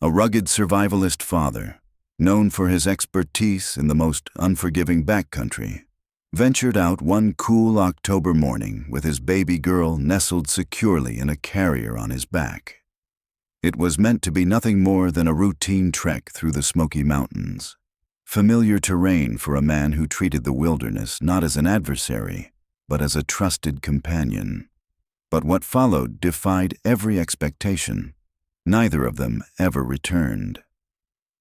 a rugged survivalist father, known for his expertise in the most unforgiving backcountry, ventured out one cool October morning with his baby girl nestled securely in a carrier on his back. It was meant to be nothing more than a routine trek through the Smoky Mountains, familiar terrain for a man who treated the wilderness not as an adversary, but as a trusted companion. But what followed defied every expectation. Neither of them ever returned.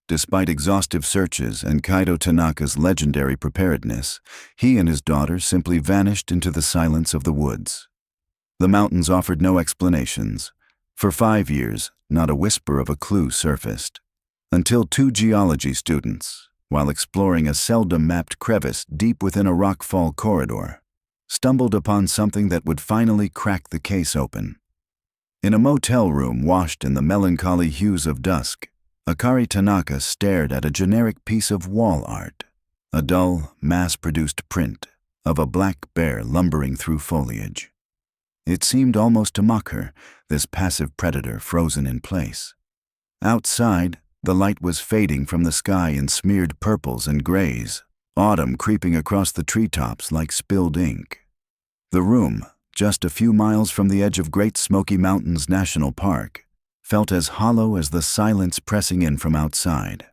Despite exhaustive searches and Kaido Tanaka's legendary preparedness, he and his daughter simply vanished into the silence of the woods. The mountains offered no explanations. For 5 years, not a whisper of a clue surfaced, until 2 geology students, while exploring a seldom-mapped crevice deep within a rockfall corridor, stumbled upon something that would finally crack the case open. In a motel room washed in the melancholy hues of dusk, Akari Tanaka stared at a generic piece of wall art, a dull, mass-produced print of a black bear lumbering through foliage. It seemed almost to mock her, this passive predator frozen in place. Outside, the light was fading from the sky in smeared purples and grays, autumn creeping across the treetops like spilled ink. The room, just a few miles from the edge of Great Smoky Mountains National Park, felt as hollow as the silence pressing in from outside.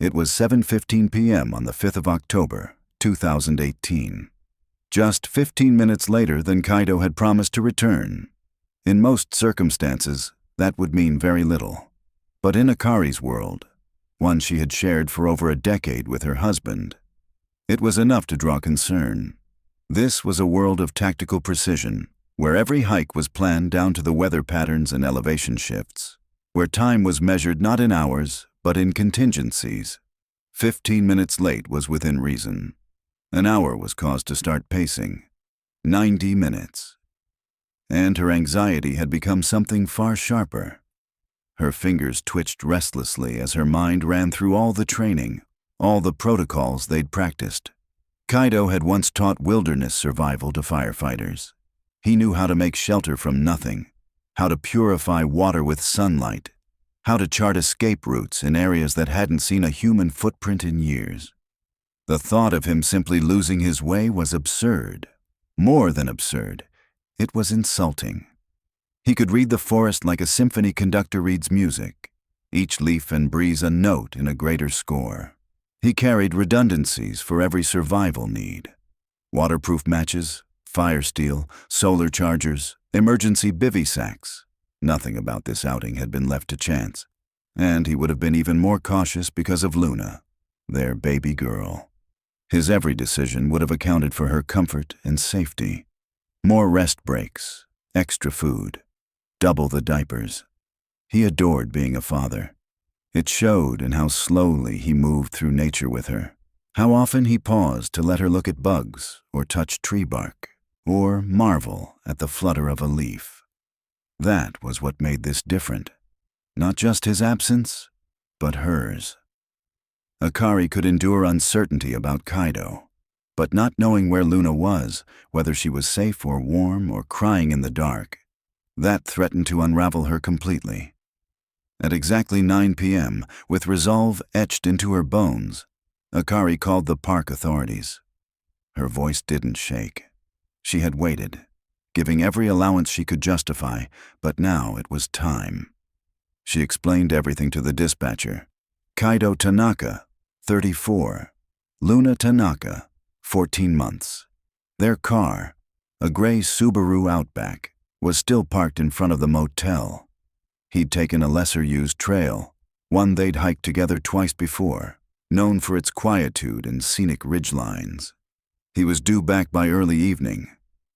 It was 7:15 p.m. on the 5th of October, 2018. Just 15 minutes later than Kaido had promised to return. In most circumstances, that would mean very little. But in Akari's world, one she had shared for over a decade with her husband, it was enough to draw concern. This was a world of tactical precision, where every hike was planned down to the weather patterns and elevation shifts, where time was measured not in hours, but in contingencies. 15 minutes late was within reason. An hour was cause to start pacing. 90 minutes. And her anxiety had become something far sharper. Her fingers twitched restlessly as her mind ran through all the training, all the protocols they'd practiced. Kaido had once taught wilderness survival to firefighters. He knew how to make shelter from nothing, how to purify water with sunlight, how to chart escape routes in areas that hadn't seen a human footprint in years. The thought of him simply losing his way was absurd. More than absurd, it was insulting. He could read the forest like a symphony conductor reads music, each leaf and breeze a note in a greater score. He carried redundancies for every survival need. Waterproof matches, fire steel, solar chargers, emergency bivy sacks. Nothing about this outing had been left to chance, and he would have been even more cautious because of Luna, their baby girl. His every decision would have accounted for her comfort and safety. More rest breaks, extra food, double the diapers. He adored being a father. It showed in how slowly he moved through nature with her, how often he paused to let her look at bugs or touch tree bark, or marvel at the flutter of a leaf. That was what made this different. Not just his absence, but hers. Akari could endure uncertainty about Kaido, but not knowing where Luna was, whether she was safe or warm or crying in the dark, that threatened to unravel her completely. At exactly 9 p.m., with resolve etched into her bones, Akari called the park authorities. Her voice didn't shake. She had waited, giving every allowance she could justify, but now it was time. She explained everything to the dispatcher. Kaido Tanaka, 34. Luna Tanaka, 14 months. Their car, a gray Subaru Outback, was still parked in front of the motel. He'd taken a lesser-used trail, one they'd hiked together twice before, known for its quietude and scenic ridgelines. He was due back by early evening.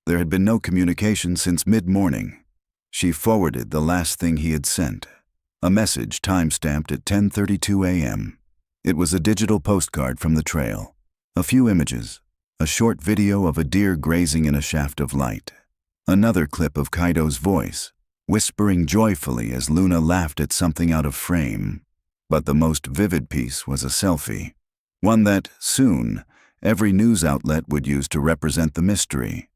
There had been no communication since mid-morning. She forwarded the last thing he had sent, a message time-stamped at 10:32 a.m. It was a digital postcard from the trail, a few images, a short video of a deer grazing in a shaft of light, another clip of Kaido's voice, whispering joyfully as Luna laughed at something out of frame. But the most vivid piece was a selfie, one that, soon, every news outlet would use to represent the mystery.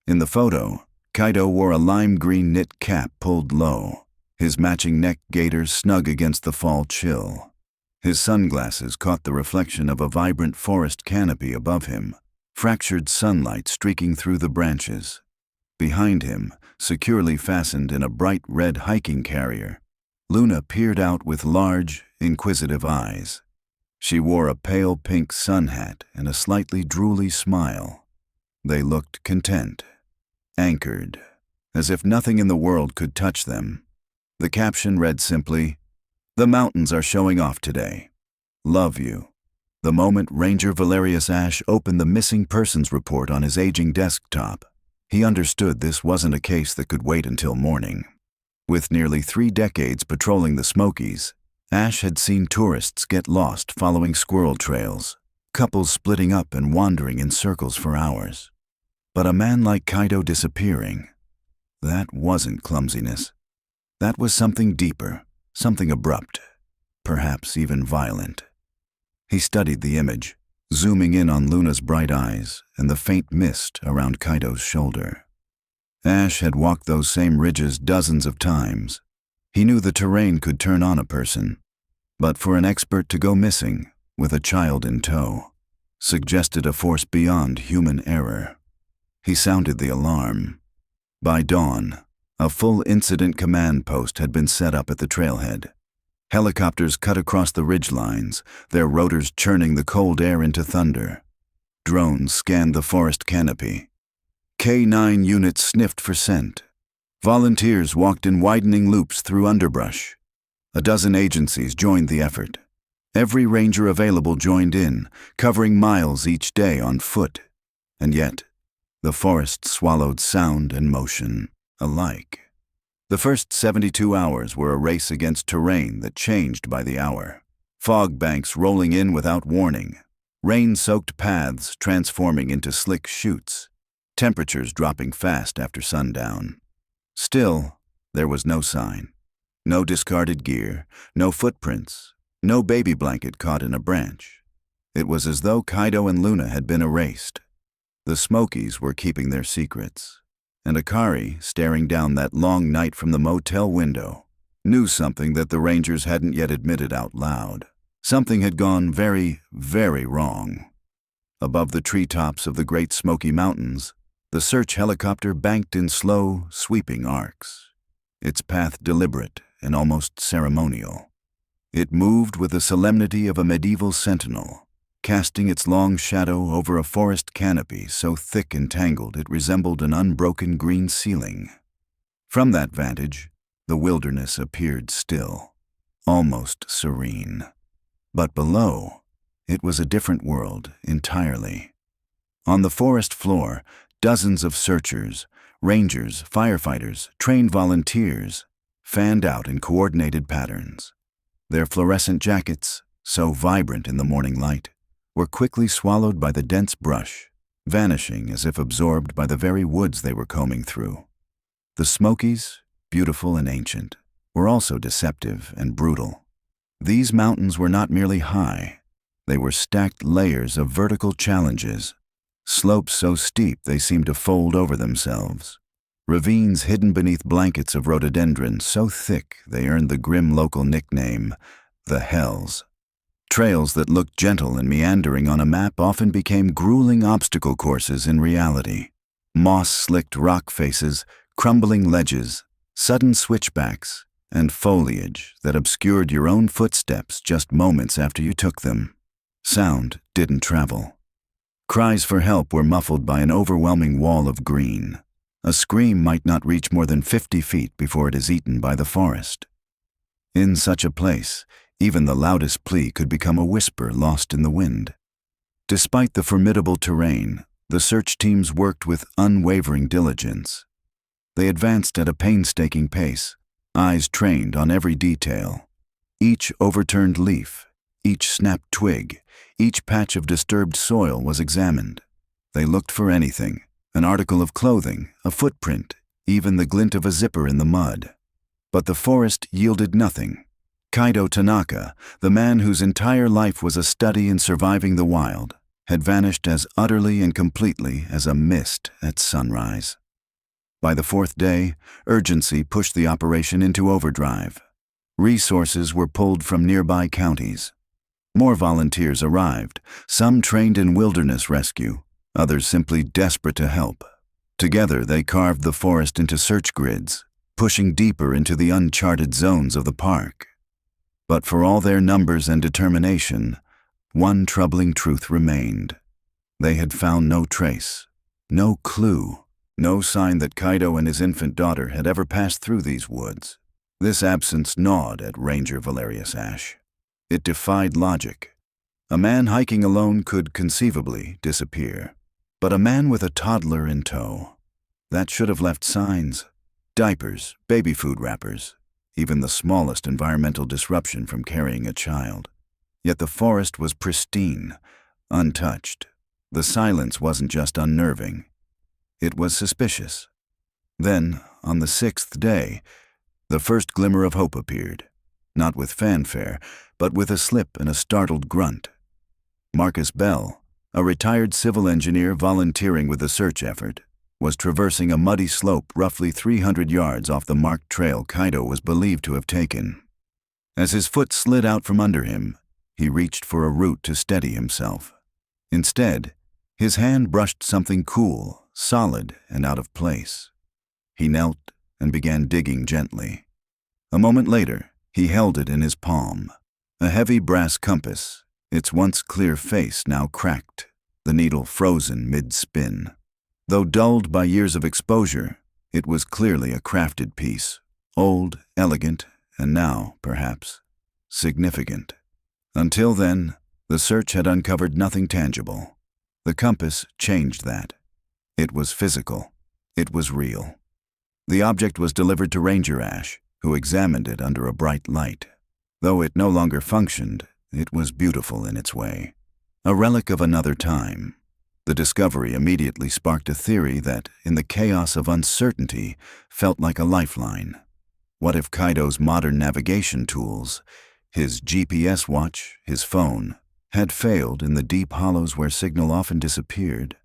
In the photo, Kaido wore a lime green knit cap pulled low, his matching neck gaiters snug against the fall chill. His sunglasses caught the reflection of a vibrant forest canopy above him, fractured sunlight streaking through the branches. Behind him, securely fastened in a bright red hiking carrier, Luna peered out with large, inquisitive eyes. She wore a pale pink sun hat and a slightly drooly smile. They looked content, anchored, as if nothing in the world could touch them. The caption read simply, "The mountains are showing off today. Love you." The moment Ranger Valerius Ash opened the missing persons report on his aging desktop, he understood this wasn't a case that could wait until morning. With nearly 3 decades patrolling the Smokies, Ash had seen tourists get lost following squirrel trails, couples splitting up and wandering in circles for hours. But a man like Kaido disappearing, that wasn't clumsiness. That was something deeper, something abrupt, perhaps even violent. He studied the image, zooming in on Luna's bright eyes and the faint mist around Kaido's shoulder. Ash had walked those same ridges dozens of times. He knew the terrain could turn on a person, but for an expert to go missing, with a child in tow, suggested a force beyond human error. He sounded the alarm. By dawn, a full incident command post had been set up at the trailhead. Helicopters cut across the ridgelines, their rotors churning the cold air into thunder. Drones scanned the forest canopy. K9 units sniffed for scent. Volunteers walked in widening loops through underbrush. A dozen agencies joined the effort. Every ranger available joined in, covering miles each day on foot. And yet, the forest swallowed sound and motion alike. The first 72 hours were a race against terrain that changed by the hour. Fog banks rolling in without warning, rain-soaked paths transforming into slick chutes, temperatures dropping fast after sundown. Still, there was no sign. No discarded gear, no footprints, no baby blanket caught in a branch. It was as though Kaido and Luna had been erased. The Smokies were keeping their secrets, and Akari, staring down that long night from the motel window, knew something that the Rangers hadn't yet admitted out loud. Something had gone very, very wrong. Above the treetops of the Great Smoky Mountains, the search helicopter banked in slow, sweeping arcs, its path deliberate and almost ceremonial. It moved with the solemnity of a medieval sentinel, casting its long shadow over a forest canopy so thick and tangled it resembled an unbroken green ceiling. From that vantage, the wilderness appeared still, almost serene. But below, it was a different world entirely. On the forest floor, dozens of searchers, rangers, firefighters, trained volunteers, fanned out in coordinated patterns. Their fluorescent jackets, so vibrant in the morning light, were quickly swallowed by the dense brush, vanishing as if absorbed by the very woods they were combing through. The Smokies, beautiful and ancient, were also deceptive and brutal. These mountains were not merely high, they were stacked layers of vertical challenges, slopes so steep they seemed to fold over themselves, ravines hidden beneath blankets of rhododendron so thick they earned the grim local nickname, the Hells. Trails that looked gentle and meandering on a map often became grueling obstacle courses in reality. Moss-slicked rock faces, crumbling ledges, sudden switchbacks, and foliage that obscured your own footsteps just moments after you took them. Sound didn't travel. Cries for help were muffled by an overwhelming wall of green. A scream might not reach more than 50 feet before it is eaten by the forest. In such a place, even the loudest plea could become a whisper lost in the wind. Despite the formidable terrain, the search teams worked with unwavering diligence. They advanced at a painstaking pace, eyes trained on every detail. Each overturned leaf, each snapped twig, each patch of disturbed soil was examined. They looked for anything, an article of clothing, a footprint, even the glint of a zipper in the mud. But the forest yielded nothing. Kaido Tanaka, the man whose entire life was a study in surviving the wild, had vanished as utterly and completely as a mist at sunrise. By the fourth day, urgency pushed the operation into overdrive. Resources were pulled from nearby counties. More volunteers arrived, some trained in wilderness rescue, others simply desperate to help. Together they carved the forest into search grids, pushing deeper into the uncharted zones of the park. But for all their numbers and determination, one troubling truth remained. They had found no trace, no clue, no sign that Kaido and his infant daughter had ever passed through these woods. This absence gnawed at Ranger Valerius Ash. It defied logic. A man hiking alone could conceivably disappear, but a man with a toddler in tow, that should have left signs. Diapers, baby food wrappers, even the smallest environmental disruption from carrying a child. Yet the forest was pristine, untouched. The silence wasn't just unnerving. It was suspicious. Then, on the sixth day, the first glimmer of hope appeared, not with fanfare, but with a slip and a startled grunt. Marcus Bell, a retired civil engineer volunteering with the search effort, was traversing a muddy slope roughly 300 yards off the marked trail Kaido was believed to have taken. As his foot slid out from under him, he reached for a root to steady himself. Instead, his hand brushed something cool, solid, and out of place. He knelt and began digging gently. A moment later, he held it in his palm. A heavy brass compass, its once clear face now cracked, the needle frozen mid-spin. Though dulled by years of exposure, it was clearly a crafted piece, old, elegant, and now, perhaps, significant. Until then, the search had uncovered nothing tangible. The compass changed that. It was physical. It was real. The object was delivered to Ranger Ash, who examined it under a bright light. Though it no longer functioned, it was beautiful in its way. A relic of another time. The discovery immediately sparked a theory that, in the chaos of uncertainty, felt like a lifeline. What if Kaido's modern navigation tools, his GPS watch, his phone, had failed in the deep hollows where signal often disappeared?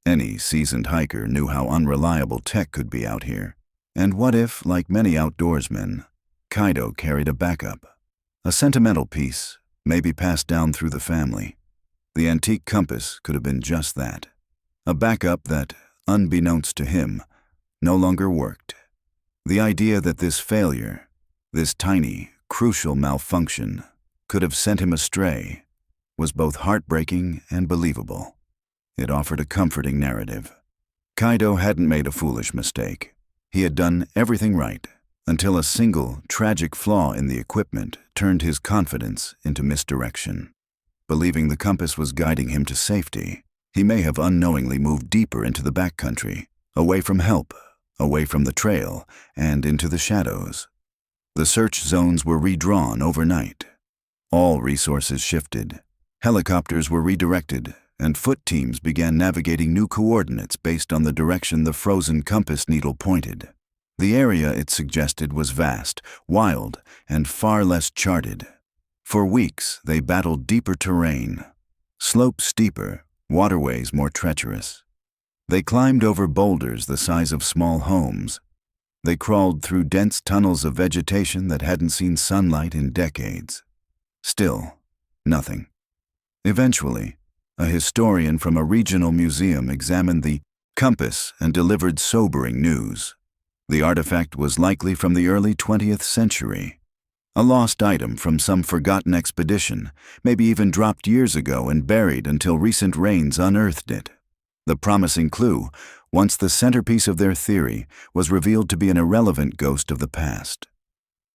Any seasoned hiker knew how unreliable tech could be out here. And what if, like many outdoorsmen, Kaido carried a backup? A sentimental piece, maybe passed down through the family. The antique compass could have been just that. A backup that, unbeknownst to him, no longer worked. The idea that this failure, this tiny, crucial malfunction, could have sent him astray, was both heartbreaking and believable. It offered a comforting narrative. Kaido hadn't made a foolish mistake. He had done everything right, until a single, tragic flaw in the equipment turned his confidence into misdirection. Believing the compass was guiding him to safety, he may have unknowingly moved deeper into the backcountry, away from help, away from the trail, and into the shadows. The search zones were redrawn overnight. All resources shifted. Helicopters were redirected, and foot teams began navigating new coordinates based on the direction the frozen compass needle pointed. The area it suggested was vast, wild, and far less charted. For weeks, they battled deeper terrain, slopes steeper, waterways more treacherous. They climbed over boulders the size of small homes. They crawled through dense tunnels of vegetation that hadn't seen sunlight in decades. Still, nothing. Eventually, a historian from a regional museum examined the compass and delivered sobering news. The artifact was likely from the early 20th century. A lost item from some forgotten expedition, maybe even dropped years ago and buried until recent rains unearthed it. The promising clue, once the centerpiece of their theory, was revealed to be an irrelevant ghost of the past.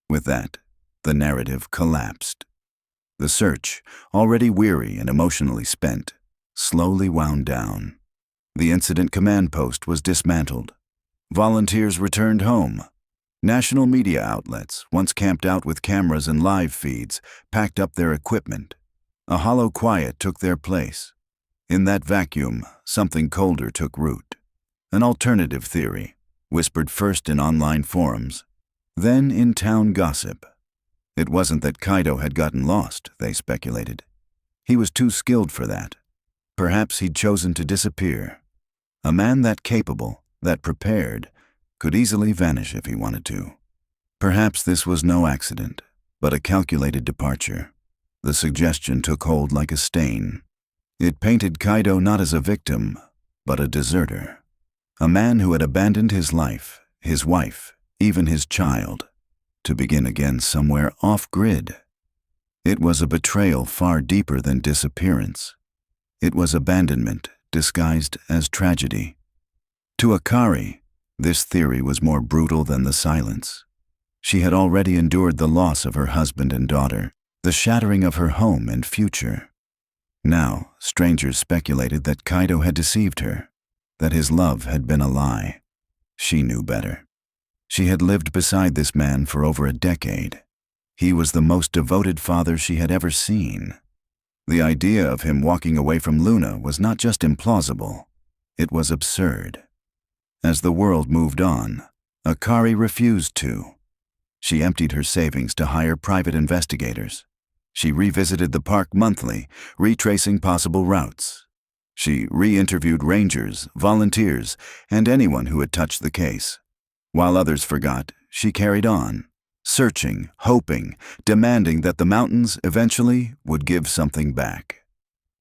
With that, the narrative collapsed. The search, already weary and emotionally spent, slowly wound down. The incident command post was dismantled. Volunteers returned home. National media outlets, once camped out with cameras and live feeds, packed up their equipment. A hollow quiet took their place. In that vacuum, something colder took root. An alternative theory, whispered first in online forums, then in town gossip. It wasn't that Kaido had gotten lost, they speculated. He was too skilled for that. Perhaps he'd chosen to disappear. A man that capable, that prepared, could easily vanish if he wanted to. Perhaps this was no accident, but a calculated departure. The suggestion took hold like a stain. It painted Kaido not as a victim, but a deserter. A man who had abandoned his life, his wife, even his child, to begin again somewhere off-grid. It was a betrayal far deeper than disappearance. It was abandonment disguised as tragedy. To Akari, this theory was more brutal than the silence. She had already endured the loss of her husband and daughter, the shattering of her home and future. Now, strangers speculated that Kaido had deceived her, that his love had been a lie. She knew better. She had lived beside this man for over a decade. He was the most devoted father she had ever seen. The idea of him walking away from Luna was not just implausible, it was absurd. As the world moved on, Akari refused to. She emptied her savings to hire private investigators. She revisited the park monthly, retracing possible routes. She re-interviewed rangers, volunteers, and anyone who had touched the case. While others forgot, she carried on, searching, hoping, demanding that the mountains eventually would give something back.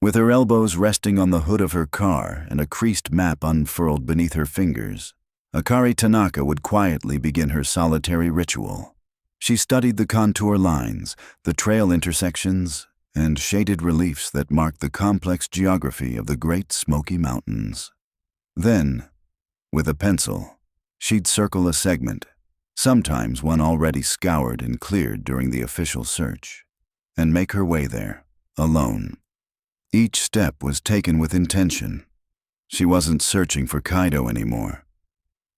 With her elbows resting on the hood of her car and a creased map unfurled beneath her fingers, Akari Tanaka would quietly begin her solitary ritual. She studied the contour lines, the trail intersections, and shaded reliefs that marked the complex geography of the Great Smoky Mountains. Then, with a pencil, she'd circle a segment, sometimes one already scoured and cleared during the official search, and make her way there, alone. Each step was taken with intention. She wasn't searching for Kaido anymore.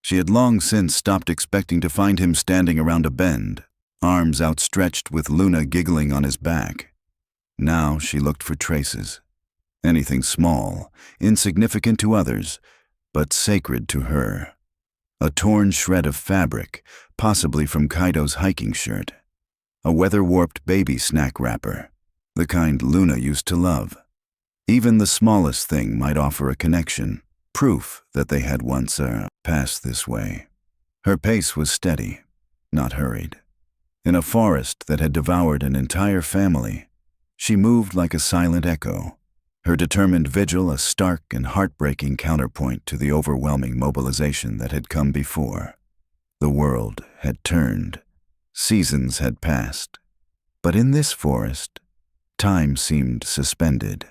She had long since stopped expecting to find him standing around a bend, arms outstretched with Luna giggling on his back. Now she looked for traces. Anything small, insignificant to others, but sacred to her. A torn shred of fabric, possibly from Kaido's hiking shirt. A weather-warped baby snack wrapper, the kind Luna used to love. Even the smallest thing might offer a connection, proof that they had once passed this way. Her pace was steady, not hurried. In a forest that had devoured an entire family, she moved like a silent echo, her determined vigil a stark and heartbreaking counterpoint to the overwhelming mobilization that had come before. The world had turned, seasons had passed, but in this forest, time seemed suspended.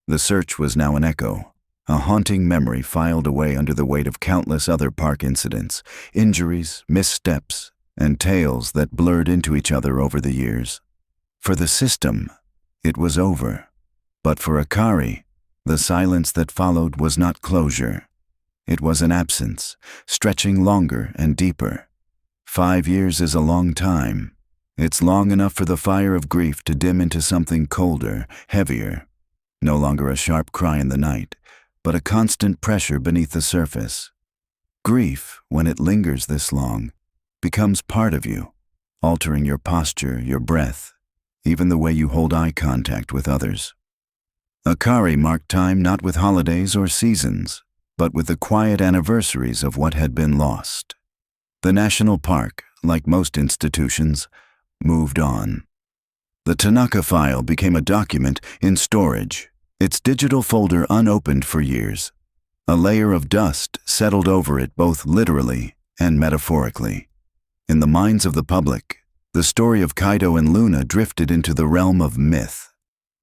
The search was now an echo, a haunting memory filed away under the weight of countless other park incidents, injuries, missteps, and tales that blurred into each other over the years. For the system, it was over. But for Akari, the silence that followed was not closure. It was an absence, stretching longer and deeper. 5 years is a long time. It's long enough for the fire of grief to dim into something colder, heavier. No longer a sharp cry in the night, but a constant pressure beneath the surface. Grief, when it lingers this long, becomes part of you, altering your posture, your breath, even the way you hold eye contact with others. Akari marked time not with holidays or seasons, but with the quiet anniversaries of what had been lost. The national park, like most institutions, moved on. The Tanaka file became a document in storage, its digital folder unopened for years. A layer of dust settled over it both literally and metaphorically. In the minds of the public, the story of Kaido and Luna drifted into the realm of myth.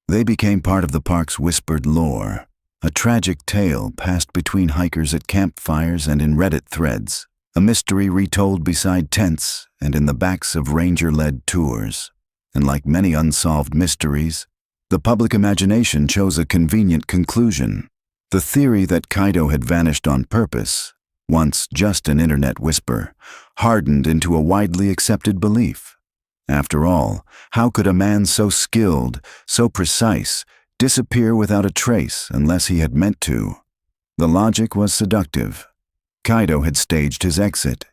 They became part of the park's whispered lore, a tragic tale passed between hikers at campfires and in Reddit threads, a mystery retold beside tents and in the backs of ranger-led tours. And like many unsolved mysteries, the public imagination chose a convenient conclusion. The theory that Kaido had vanished on purpose, once just an internet whisper, hardened into a widely accepted belief. After all, how could a man so skilled, so precise, disappear without a trace unless he had meant to? The logic was seductive. Kaido had staged his exit.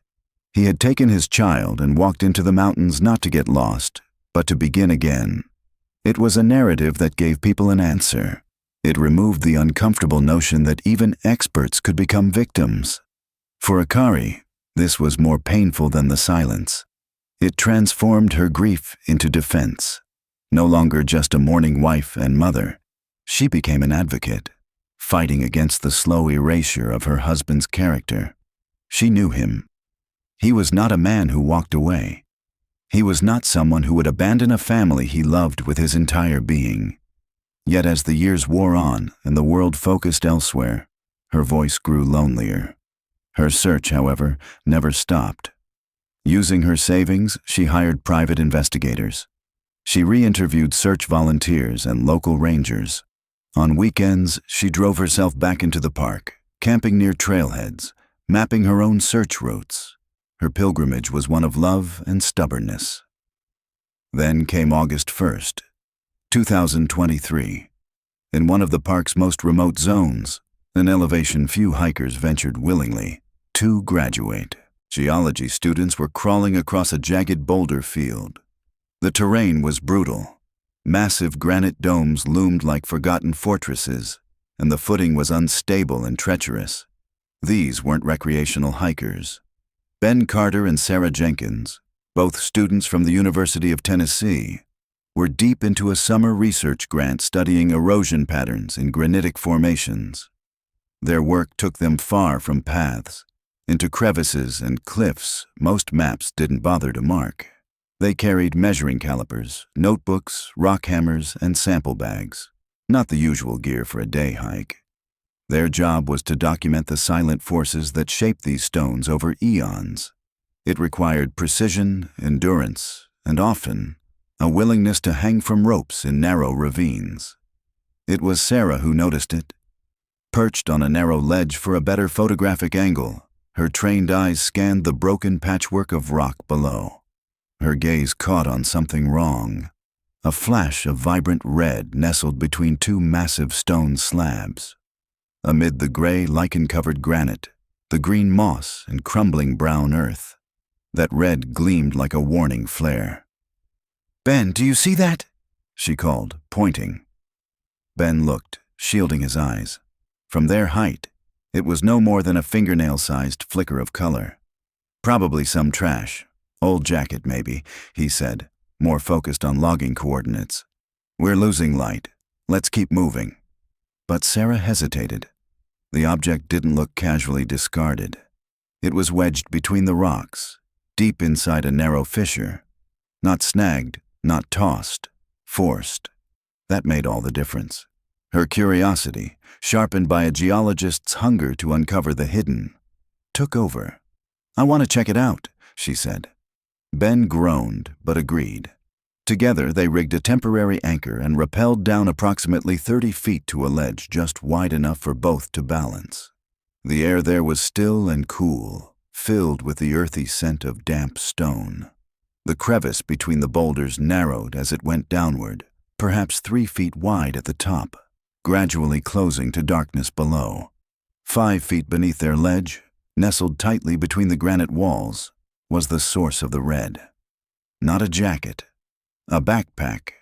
He had taken his child and walked into the mountains not to get lost, but to begin again. It was a narrative that gave people an answer. It removed the uncomfortable notion that even experts could become victims. For Akari, This was more painful than the silence. It transformed her grief into defense. No longer just a mourning wife and mother, she became an advocate, fighting against the slow erasure of her husband's character. She knew him. He was not a man who walked away. He was not someone who would abandon a family he loved with his entire being. Yet as the years wore on and the world focused elsewhere, her voice grew lonelier. Her search, however, never stopped. Using her savings, she hired private investigators. She re-interviewed search volunteers and local rangers. On weekends, she drove herself back into the park, camping near trailheads, mapping her own search routes. Her pilgrimage was one of love and stubbornness. Then came August 1st, 2023. In one of the park's most remote zones, an elevation few hikers ventured willingly, 2 graduate geology students were crawling across a jagged boulder field. The terrain was brutal. Massive granite domes loomed like forgotten fortresses, and the footing was unstable and treacherous. These weren't recreational hikers. Ben Carter and Sarah Jenkins, both students from the University of Tennessee, were deep into a summer research grant studying erosion patterns in granitic formations. Their work took them far from paths, into crevices and cliffs most maps didn't bother to mark. They carried measuring calipers, notebooks, rock hammers, and sample bags, not the usual gear for a day hike. Their job was to document the silent forces that shaped these stones over eons. It required precision, endurance, and often a willingness to hang from ropes in narrow ravines. It was Sarah who noticed it. Perched on a narrow ledge for a better photographic angle, her trained eyes scanned the broken patchwork of rock below. Her gaze caught on something wrong. A flash of vibrant red nestled between 2 massive stone slabs. Amid the gray, lichen-covered granite, the green moss and crumbling brown earth, that red gleamed like a warning flare. "Ben, do you see that?" she called, pointing. Ben looked, shielding his eyes. From their height, it was no more than a fingernail-sized flicker of color. "Probably some trash. Old jacket, maybe," he said, more focused on logging coordinates. "We're losing light. Let's keep moving." But Sarah hesitated. The object didn't look casually discarded. It was wedged between the rocks, deep inside a narrow fissure. Not snagged, not tossed, forced. That made all the difference. Her curiosity, sharpened by a geologist's hunger to uncover the hidden, took over. "I want to check it out," she said. Ben groaned, but agreed. Together, they rigged a temporary anchor and rappelled down approximately 30 feet to a ledge just wide enough for both to balance. The air there was still and cool, filled with the earthy scent of damp stone. The crevice between the boulders narrowed as it went downward, perhaps 3 feet wide at the top, gradually closing to darkness below. 5 feet beneath their ledge, nestled tightly between the granite walls, was the source of the red. Not a jacket. A backpack.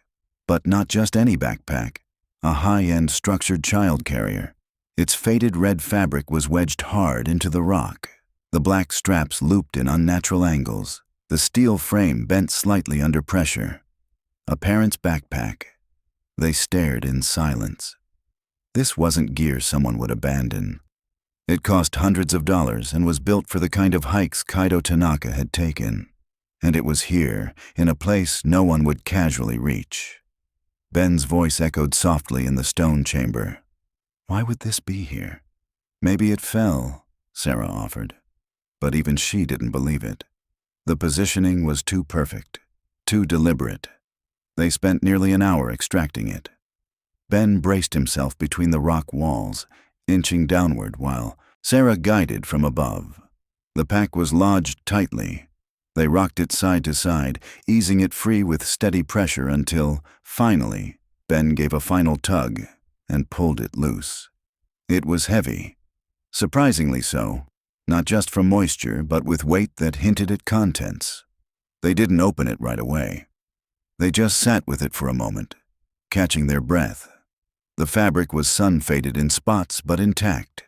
But not just any backpack. A high-end structured child carrier. Its faded red fabric was wedged hard into the rock. The black straps looped in unnatural angles. The steel frame bent slightly under pressure. A parent's backpack. They stared in silence. This wasn't gear someone would abandon. It cost hundreds of dollars and was built for the kind of hikes Kaido Tanaka had taken. And it was here, in a place no one would casually reach. Ben's voice echoed softly in the stone chamber. "Why would this be here?" "Maybe it fell," Sarah offered. But even she didn't believe it. The positioning was too perfect, too deliberate. They spent nearly an hour extracting it. Ben braced himself between the rock walls, inching downward while Sarah guided from above. The pack was lodged tightly. They rocked it side to side, easing it free with steady pressure until, finally, Ben gave a final tug and pulled it loose. It was heavy. Surprisingly so, not just from moisture, but with weight that hinted at contents. They didn't open it right away. They just sat with it for a moment, catching their breath. The fabric was sun-faded in spots but intact.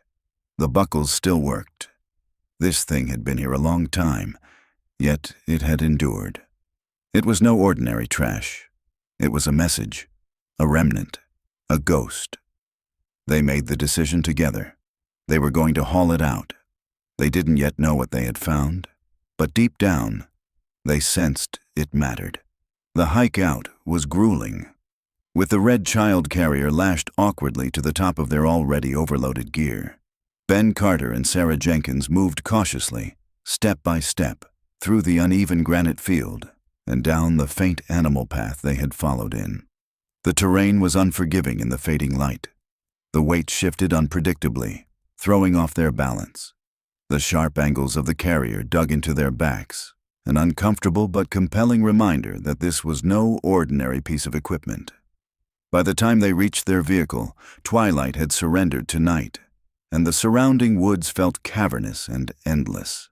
The buckles still worked. This thing had been here a long time, yet it had endured. It was no ordinary trash. It was a message, a remnant, a ghost. They made the decision together. They were going to haul it out. They didn't yet know what they had found, but deep down, they sensed it mattered. The hike out was grueling. With the red child carrier lashed awkwardly to the top of their already overloaded gear, Ben Carter and Sarah Jenkins moved cautiously, step by step, through the uneven granite field and down the faint animal path they had followed in. The terrain was unforgiving in the fading light. The weight shifted unpredictably, throwing off their balance. The sharp angles of the carrier dug into their backs, an uncomfortable but compelling reminder that this was no ordinary piece of equipment. By the time they reached their vehicle, twilight had surrendered to night, and the surrounding woods felt cavernous and endless.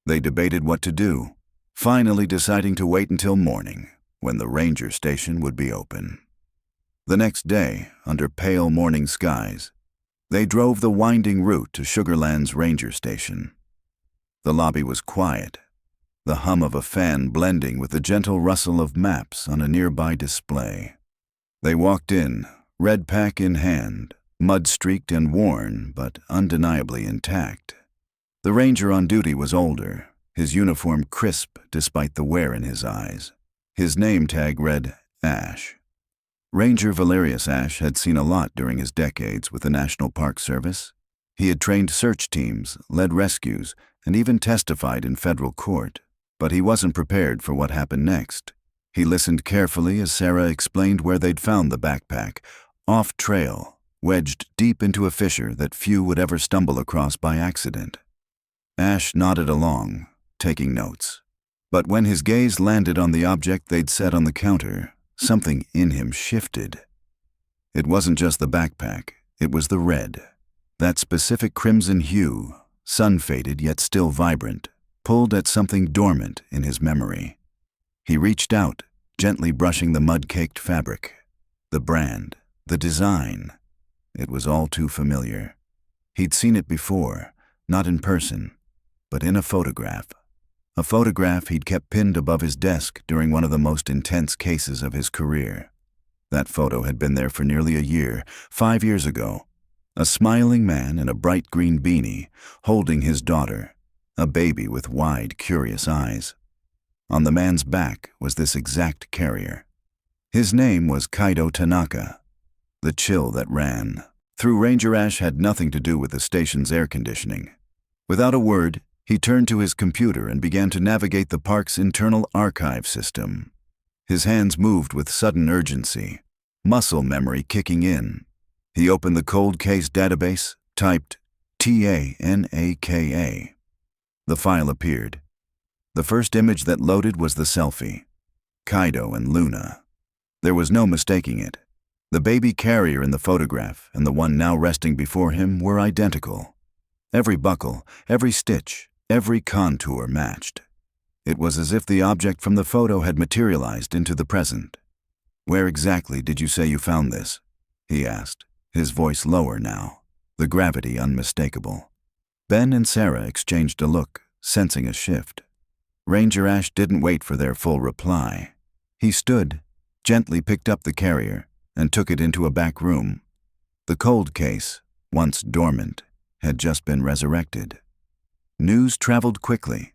They debated what to do, finally deciding to wait until morning, when the ranger station would be open. The next day, under pale morning skies, they drove the winding route to Sugarland's ranger station. The lobby was quiet, the hum of a fan blending with the gentle rustle of maps on a nearby display. They walked in, red pack in hand, mud-streaked and worn, but undeniably intact. The ranger on duty was older, his uniform crisp despite the wear in his eyes. His name tag read Ash. Ranger Valerius Ash had seen a lot during his decades with the National Park Service. He had trained search teams, led rescues, and even testified in federal court. But he wasn't prepared for what happened next. He listened carefully as Sarah explained where they'd found the backpack, off-trail, wedged deep into a fissure that few would ever stumble across by accident. Ash nodded along, taking notes. But when his gaze landed on the object they'd set on the counter, something in him shifted. It wasn't just the backpack, it was the red. That specific crimson hue, sun-faded yet still vibrant, pulled at something dormant in his memory. He reached out, gently brushing the mud-caked fabric. The brand, the design. It was all too familiar. He'd seen it before, not in person, but in a photograph. A photograph he'd kept pinned above his desk during one of the most intense cases of his career. That photo had been there for nearly a year, 5 years ago. A smiling man in a bright green beanie, holding his daughter, a baby with wide, curious eyes. On the man's back was this exact carrier. His name was Kaido Tanaka. The chill that ran through Ranger Ash had nothing to do with the station's air conditioning. Without a word, he turned to his computer and began to navigate the park's internal archive system. His hands moved with sudden urgency, muscle memory kicking in. He opened the cold case database, typed TANAKA. The file appeared. The first image that loaded was the selfie. Kaido and Luna. There was no mistaking it. The baby carrier in the photograph and the one now resting before him were identical. Every buckle, every stitch, every contour matched. It was as if the object from the photo had materialized into the present. "Where exactly did you say you found this?" he asked, his voice lower now, the gravity unmistakable. Ben and Sarah exchanged a look, sensing a shift. Ranger Ash didn't wait for their full reply. He stood, gently picked up the carrier, and took it into a back room. The cold case, once dormant, had just been resurrected. News traveled quickly.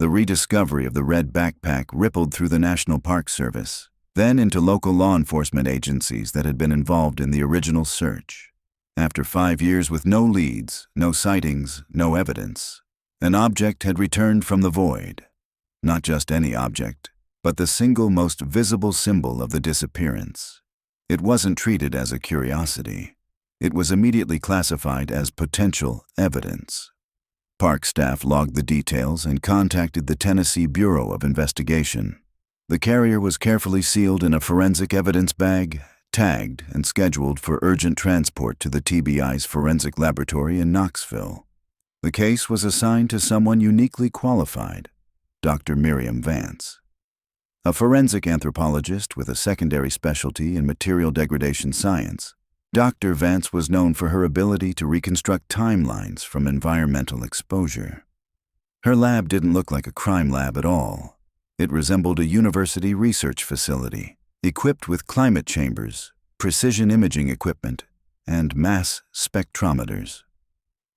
The rediscovery of the red backpack rippled through the National Park Service, then into local law enforcement agencies that had been involved in the original search. After 5 years with no leads, no sightings, no evidence, an object had returned from the void. Not just any object, but the single most visible symbol of the disappearance. It wasn't treated as a curiosity. It was immediately classified as potential evidence. Park staff logged the details and contacted the Tennessee Bureau of Investigation. The carrier was carefully sealed in a forensic evidence bag, tagged and scheduled for urgent transport to the TBI's forensic laboratory in Knoxville. The case was assigned to someone uniquely qualified, Dr. Miriam Vance. A forensic anthropologist with a secondary specialty in material degradation science, Dr. Vance was known for her ability to reconstruct timelines from environmental exposure. Her lab didn't look like a crime lab at all. It resembled a university research facility, equipped with climate chambers, precision imaging equipment, and mass spectrometers.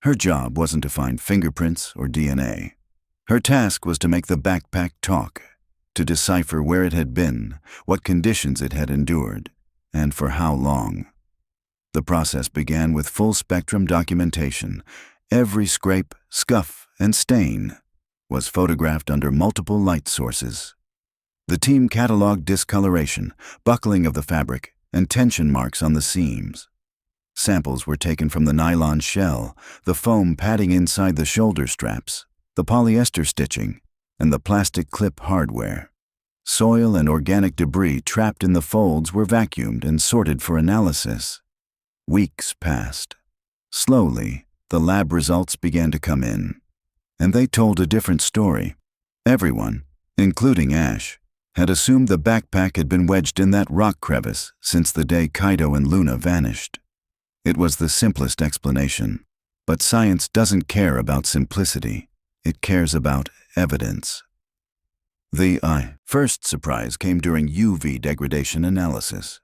Her job wasn't to find fingerprints or DNA. Her task was to make the backpack talk, to decipher where it had been, what conditions it had endured, and for how long. The process began with full-spectrum documentation. Every scrape, scuff, and stain was photographed under multiple light sources. The team cataloged discoloration, buckling of the fabric, and tension marks on the seams. Samples were taken from the nylon shell, the foam padding inside the shoulder straps, the polyester stitching, and the plastic clip hardware. Soil and organic debris trapped in the folds were vacuumed and sorted for analysis. Weeks passed. Slowly, the lab results began to come in, and they told a different story. Everyone, including Ash, had assumed the backpack had been wedged in that rock crevice since the day Kaido and Luna vanished. It was the simplest explanation, but science doesn't care about simplicity. It cares about evidence. The first surprise came during UV degradation analysis.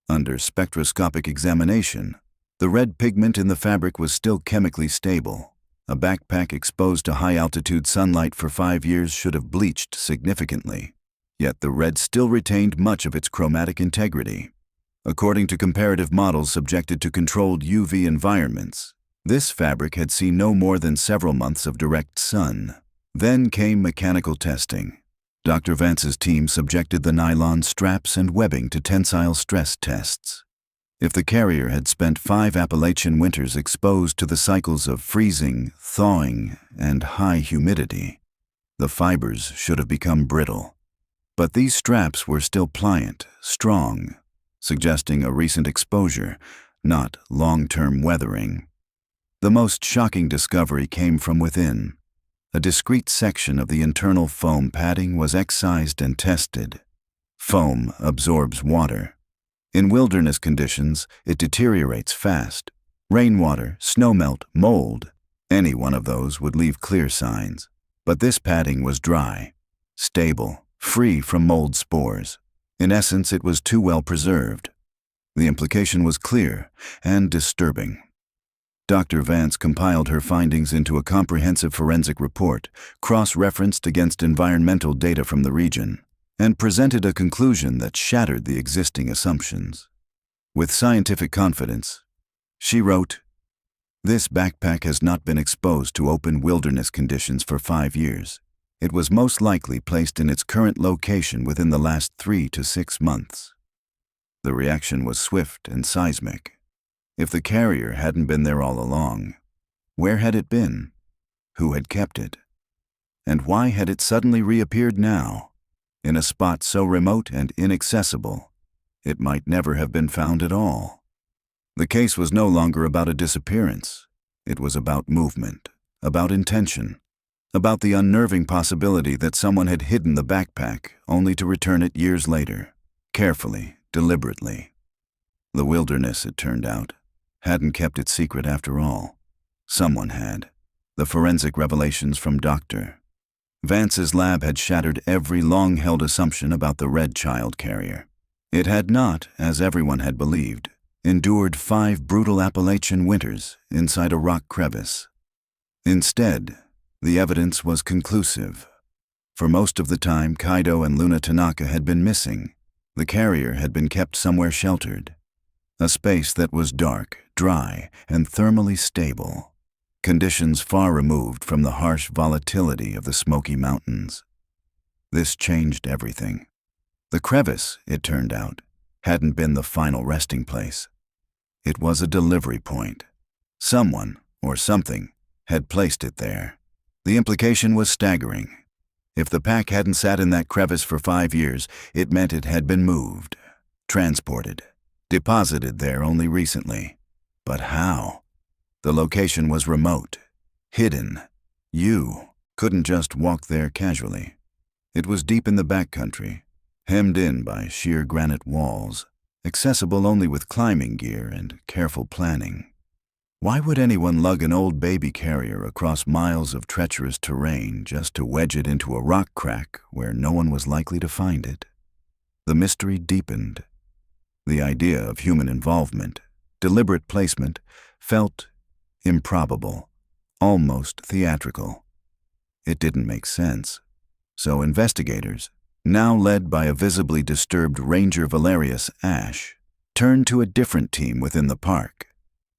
Under spectroscopic examination, the red pigment in the fabric was still chemically stable. A backpack exposed to high-altitude sunlight for 5 years should have bleached significantly, yet the red still retained much of its chromatic integrity. According to comparative models subjected to controlled UV environments, this fabric had seen no more than several months of direct sun. Then came mechanical testing. Dr. Vance's team subjected the nylon straps and webbing to tensile stress tests. If the carrier had spent 5 Appalachian winters exposed to the cycles of freezing, thawing, and high humidity, the fibers should have become brittle. But these straps were still pliant, strong, suggesting a recent exposure, not long-term weathering. The most shocking discovery came from within. A discrete section of the internal foam padding was excised and tested. Foam absorbs water. In wilderness conditions, it deteriorates fast. Rainwater, snowmelt, mold, any one of those would leave clear signs. But this padding was dry, stable, free from mold spores. In essence, it was too well preserved. The implication was clear and disturbing. Dr. Vance compiled her findings into a comprehensive forensic report, cross-referenced against environmental data from the region, and presented a conclusion that shattered the existing assumptions. With scientific confidence, she wrote, "This backpack has not been exposed to open wilderness conditions for 5 years. It was most likely placed in its current location within the last 3 to 6 months." The reaction was swift and seismic. If the carrier hadn't been there all along, where had it been? Who had kept it? And why had it suddenly reappeared now, in a spot so remote and inaccessible, it might never have been found at all? The case was no longer about a disappearance. It was about movement, about intention, about the unnerving possibility that someone had hidden the backpack only to return it years later, carefully, deliberately. The wilderness, it turned out, hadn't kept it secret after all. Someone had. The forensic revelations from Dr. Vance's lab had shattered every long-held assumption about the red child carrier. It had not, as everyone had believed, endured 5 brutal Appalachian winters inside a rock crevice. Instead, the evidence was conclusive. For most of the time, Kaido and Luna Tanaka had been missing. The carrier had been kept somewhere sheltered. A space that was dark, dry, and thermally stable. Conditions far removed from the harsh volatility of the Smoky Mountains. This changed everything. The crevice, it turned out, hadn't been the final resting place. It was a delivery point. Someone, or something, had placed it there. The implication was staggering. If the pack hadn't sat in that crevice for 5 years, it meant it had been moved, transported, deposited there only recently. But how? The location was remote, hidden. You couldn't just walk there casually. It was deep in the backcountry, hemmed in by sheer granite walls, accessible only with climbing gear and careful planning. Why would anyone lug an old baby carrier across miles of treacherous terrain just to wedge it into a rock crack where no one was likely to find it? The mystery deepened. The idea of human involvement, deliberate placement, felt improbable, almost theatrical. It didn't make sense. So investigators, now led by a visibly disturbed Ranger Valerius Ash, turned to a different team within the park,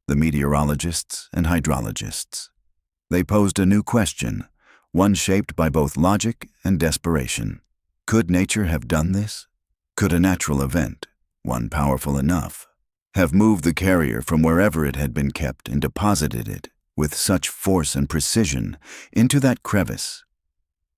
the meteorologists and hydrologists. They posed a new question, one shaped by both logic and desperation. Could nature have done this? Could a natural event, one powerful enough, have moved the carrier from wherever it had been kept and deposited it, with such force and precision, into that crevice?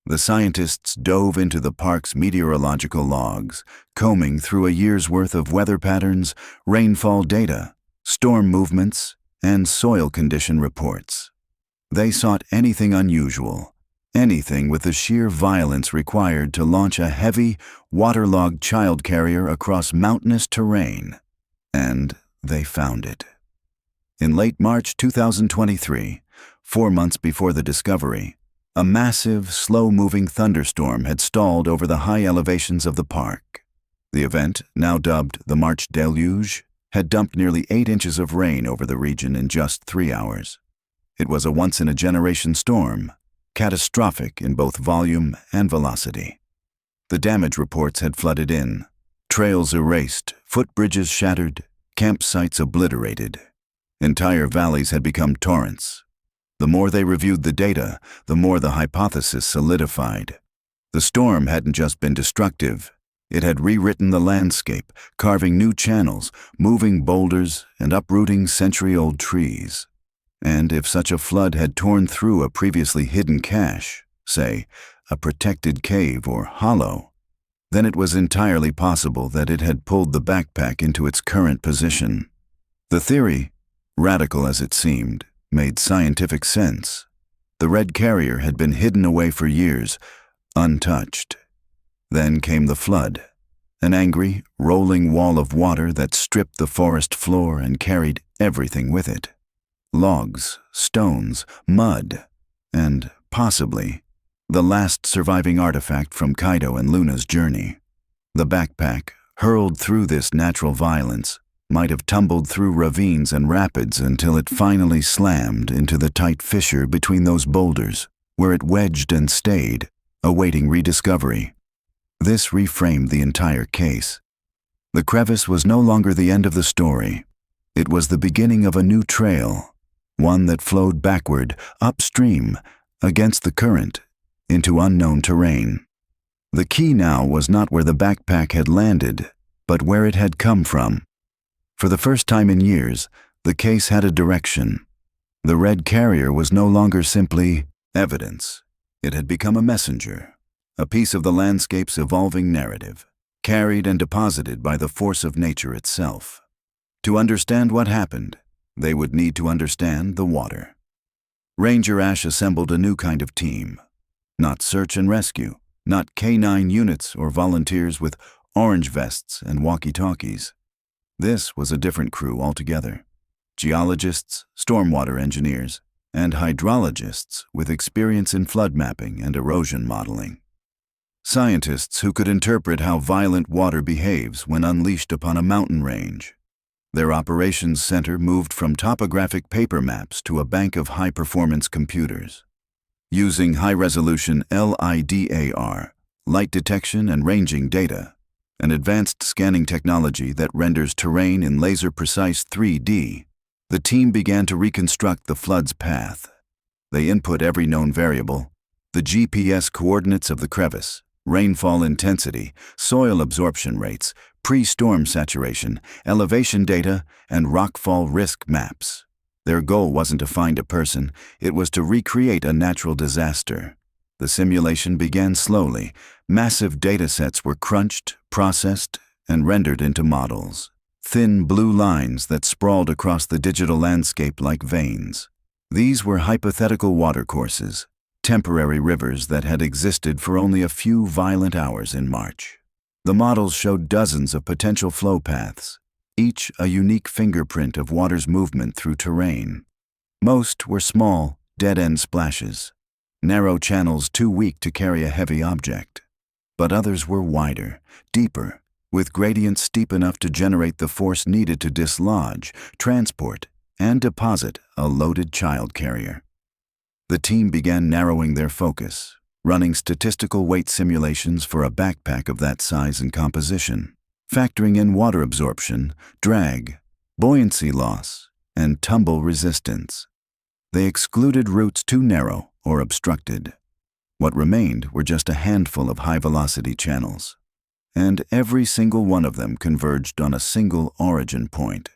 The scientists dove into the park's meteorological logs, combing through a year's worth of weather patterns, rainfall data, storm movements, and soil condition reports. They sought anything unusual, anything with the sheer violence required to launch a heavy, waterlogged child carrier across mountainous terrain. And they found it. In late March 2023, 4 months before the discovery, a massive, slow-moving thunderstorm had stalled over the high elevations of the park. The event, now dubbed the March Deluge, had dumped nearly 8 inches of rain over the region in just 3 hours. It was a once-in-a-generation storm, catastrophic in both volume and velocity. The damage reports had flooded in, trails erased, footbridges shattered, campsites obliterated. Entire valleys had become torrents. The more they reviewed the data, the more the hypothesis solidified. The storm hadn't just been destructive. It had rewritten the landscape, carving new channels, moving boulders, and uprooting century-old trees. And if such a flood had torn through a previously hidden cache, say, a protected cave or hollow, then it was entirely possible that it had pulled the backpack into its current position. The theory, radical as it seemed, made scientific sense. The red carrier had been hidden away for years, untouched. Then came the flood, an angry, rolling wall of water that stripped the forest floor and carried everything with it. Logs, stones, mud, and, possibly, the last surviving artifact from Kaido and Luna's journey. The backpack, hurled through this natural violence, might have tumbled through ravines and rapids until it finally slammed into the tight fissure between those boulders, where it wedged and stayed, awaiting rediscovery. This reframed the entire case. The crevice was no longer the end of the story. It was the beginning of a new trail, one that flowed backward, upstream, against the current, into unknown terrain. The key now was not where the backpack had landed, but where it had come from. For the first time in years, the case had a direction. The red carrier was no longer simply evidence. It had become a messenger, a piece of the landscape's evolving narrative, carried and deposited by the force of nature itself. To understand what happened, they would need to understand the water. Ranger Ash assembled a new kind of team. Not search and rescue, not K9 units or volunteers with orange vests and walkie-talkies. This was a different crew altogether. Geologists, stormwater engineers, and hydrologists with experience in flood mapping and erosion modeling. Scientists who could interpret how violent water behaves when unleashed upon a mountain range. Their operations center moved from topographic paper maps to a bank of high-performance computers. Using high-resolution LIDAR, light detection and ranging data, an advanced scanning technology that renders terrain in laser-precise 3D, the team began to reconstruct the flood's path. They input every known variable, the GPS coordinates of the crevice, rainfall intensity, soil absorption rates, pre-storm saturation, elevation data, and rockfall risk maps. Their goal wasn't to find a person, it was to recreate a natural disaster. The simulation began slowly. Massive data sets were crunched, processed, and rendered into models. Thin blue lines that sprawled across the digital landscape like veins. These were hypothetical watercourses, temporary rivers that had existed for only a few violent hours in March. The models showed dozens of potential flow paths, each a unique fingerprint of water's movement through terrain. Most were small, dead-end splashes, narrow channels too weak to carry a heavy object. But others were wider, deeper, with gradients steep enough to generate the force needed to dislodge, transport, and deposit a loaded child carrier. The team began narrowing their focus, running statistical weight simulations for a backpack of that size and composition, factoring in water absorption, drag, buoyancy loss, and tumble resistance. They excluded routes too narrow or obstructed. What remained were just a handful of high-velocity channels, and every single one of them converged on a single origin point.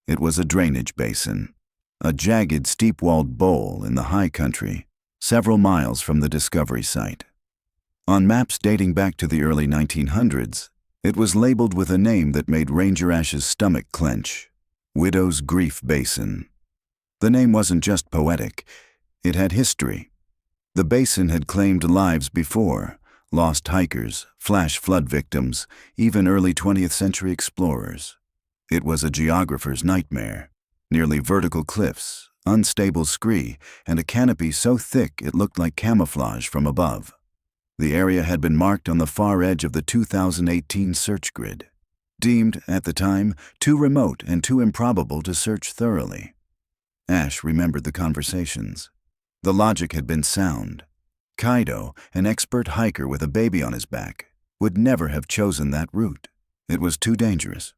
It was a drainage basin, a jagged, steep-walled bowl in the high country, several miles from the discovery site. On maps dating back to the early 1900s, it was labeled with a name that made Ranger Ash's stomach clench: Widow's Grief Basin. The name wasn't just poetic, it had history. The basin had claimed lives before: lost hikers, flash flood victims, even early 20th century explorers. It was a geographer's nightmare: nearly vertical cliffs, unstable scree, and a canopy so thick it looked like camouflage from above. The area had been marked on the far edge of the 2018 search grid, deemed, at the time, too remote and too improbable to search thoroughly. Ash remembered the conversations. The logic had been sound. Kaido, an expert hiker with a baby on his back, would never have chosen that route. It was too dangerous.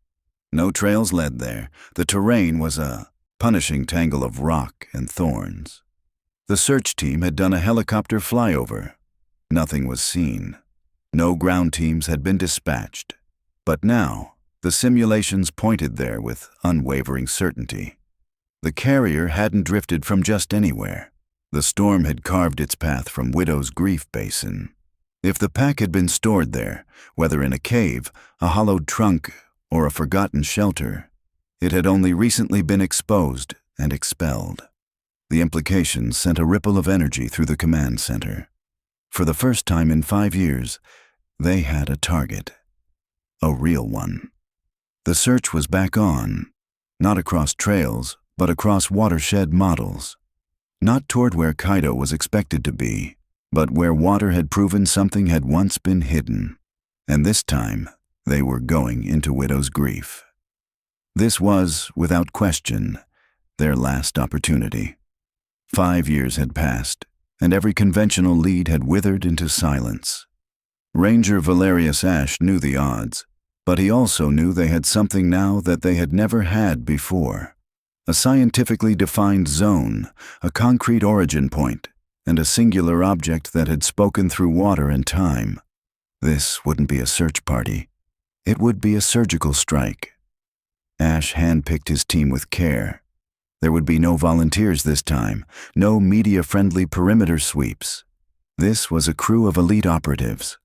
No trails led there. The terrain was a punishing tangle of rock and thorns. The search team had done a helicopter flyover. Nothing was seen. No ground teams had been dispatched. But now, the simulations pointed there with unwavering certainty. The carrier hadn't drifted from just anywhere. The storm had carved its path from Widow's Grief Basin. If the pack had been stored there, whether in a cave, a hollowed trunk, or a forgotten shelter, it had only recently been exposed and expelled. The implications sent a ripple of energy through the command center. For the first time in 5 years, they had a target. A real one. The search was back on, not across trails, but across watershed models. Not toward where Kaido was expected to be, but where water had proven something had once been hidden. And this time, they were going into Widow's Grief. This was, without question, their last opportunity. 5 years had passed, and every conventional lead had withered into silence. Ranger Valerius Ash knew the odds, but he also knew they had something now that they had never had before. A scientifically defined zone, a concrete origin point, and a singular object that had spoken through water and time. This wouldn't be a search party. It would be a surgical strike. Ash handpicked his team with care. There would be no volunteers this time, no media-friendly perimeter sweeps. This was a crew of elite operatives,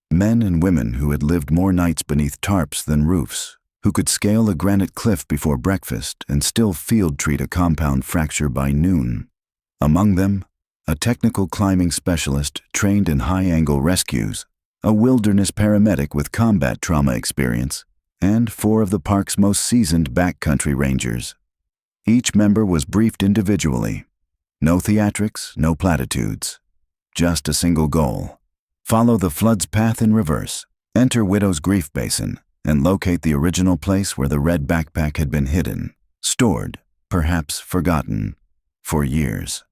men and women who had lived more nights beneath tarps than roofs, who could scale a granite cliff before breakfast and still field treat a compound fracture by noon. Among them, a technical climbing specialist trained in high-angle rescues, a wilderness paramedic with combat trauma experience, and 4 of the park's most seasoned backcountry rangers. Each member was briefed individually. No theatrics, no platitudes. Just a single goal. Follow the flood's path in reverse, enter Widow's Grief Basin, and locate the original place where the red backpack had been hidden, stored, perhaps forgotten, for years.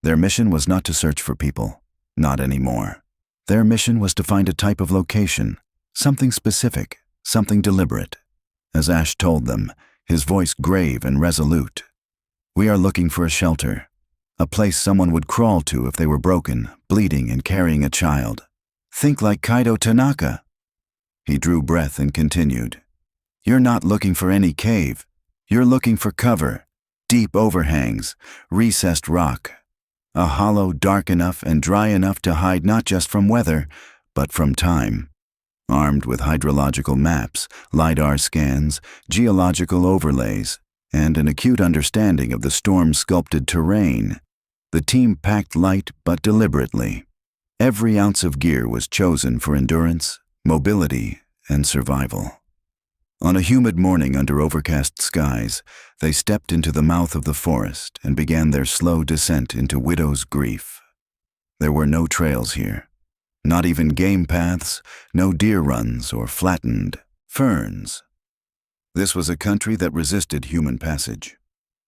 Their mission was not to search for people, not anymore. Their mission was to find a type of location, something specific, something deliberate. As Ash told them, his voice grave and resolute, "We are looking for a shelter, a place someone would crawl to if they were broken, bleeding, and carrying a child. Think like Kaido Tanaka." He drew breath and continued, "You're not looking for any cave. You're looking for cover, deep overhangs, recessed rock, a hollow dark enough and dry enough to hide not just from weather, but from time." Armed with hydrological maps, LiDAR scans, geological overlays, and an acute understanding of the storm-sculpted terrain, the team packed light but deliberately. Every ounce of gear was chosen for endurance, mobility, and survival. On a humid morning under overcast skies, they stepped into the mouth of the forest and began their slow descent into Widow's Grief. There were no trails here, not even game paths, no deer runs or flattened ferns. This was a country that resisted human passage.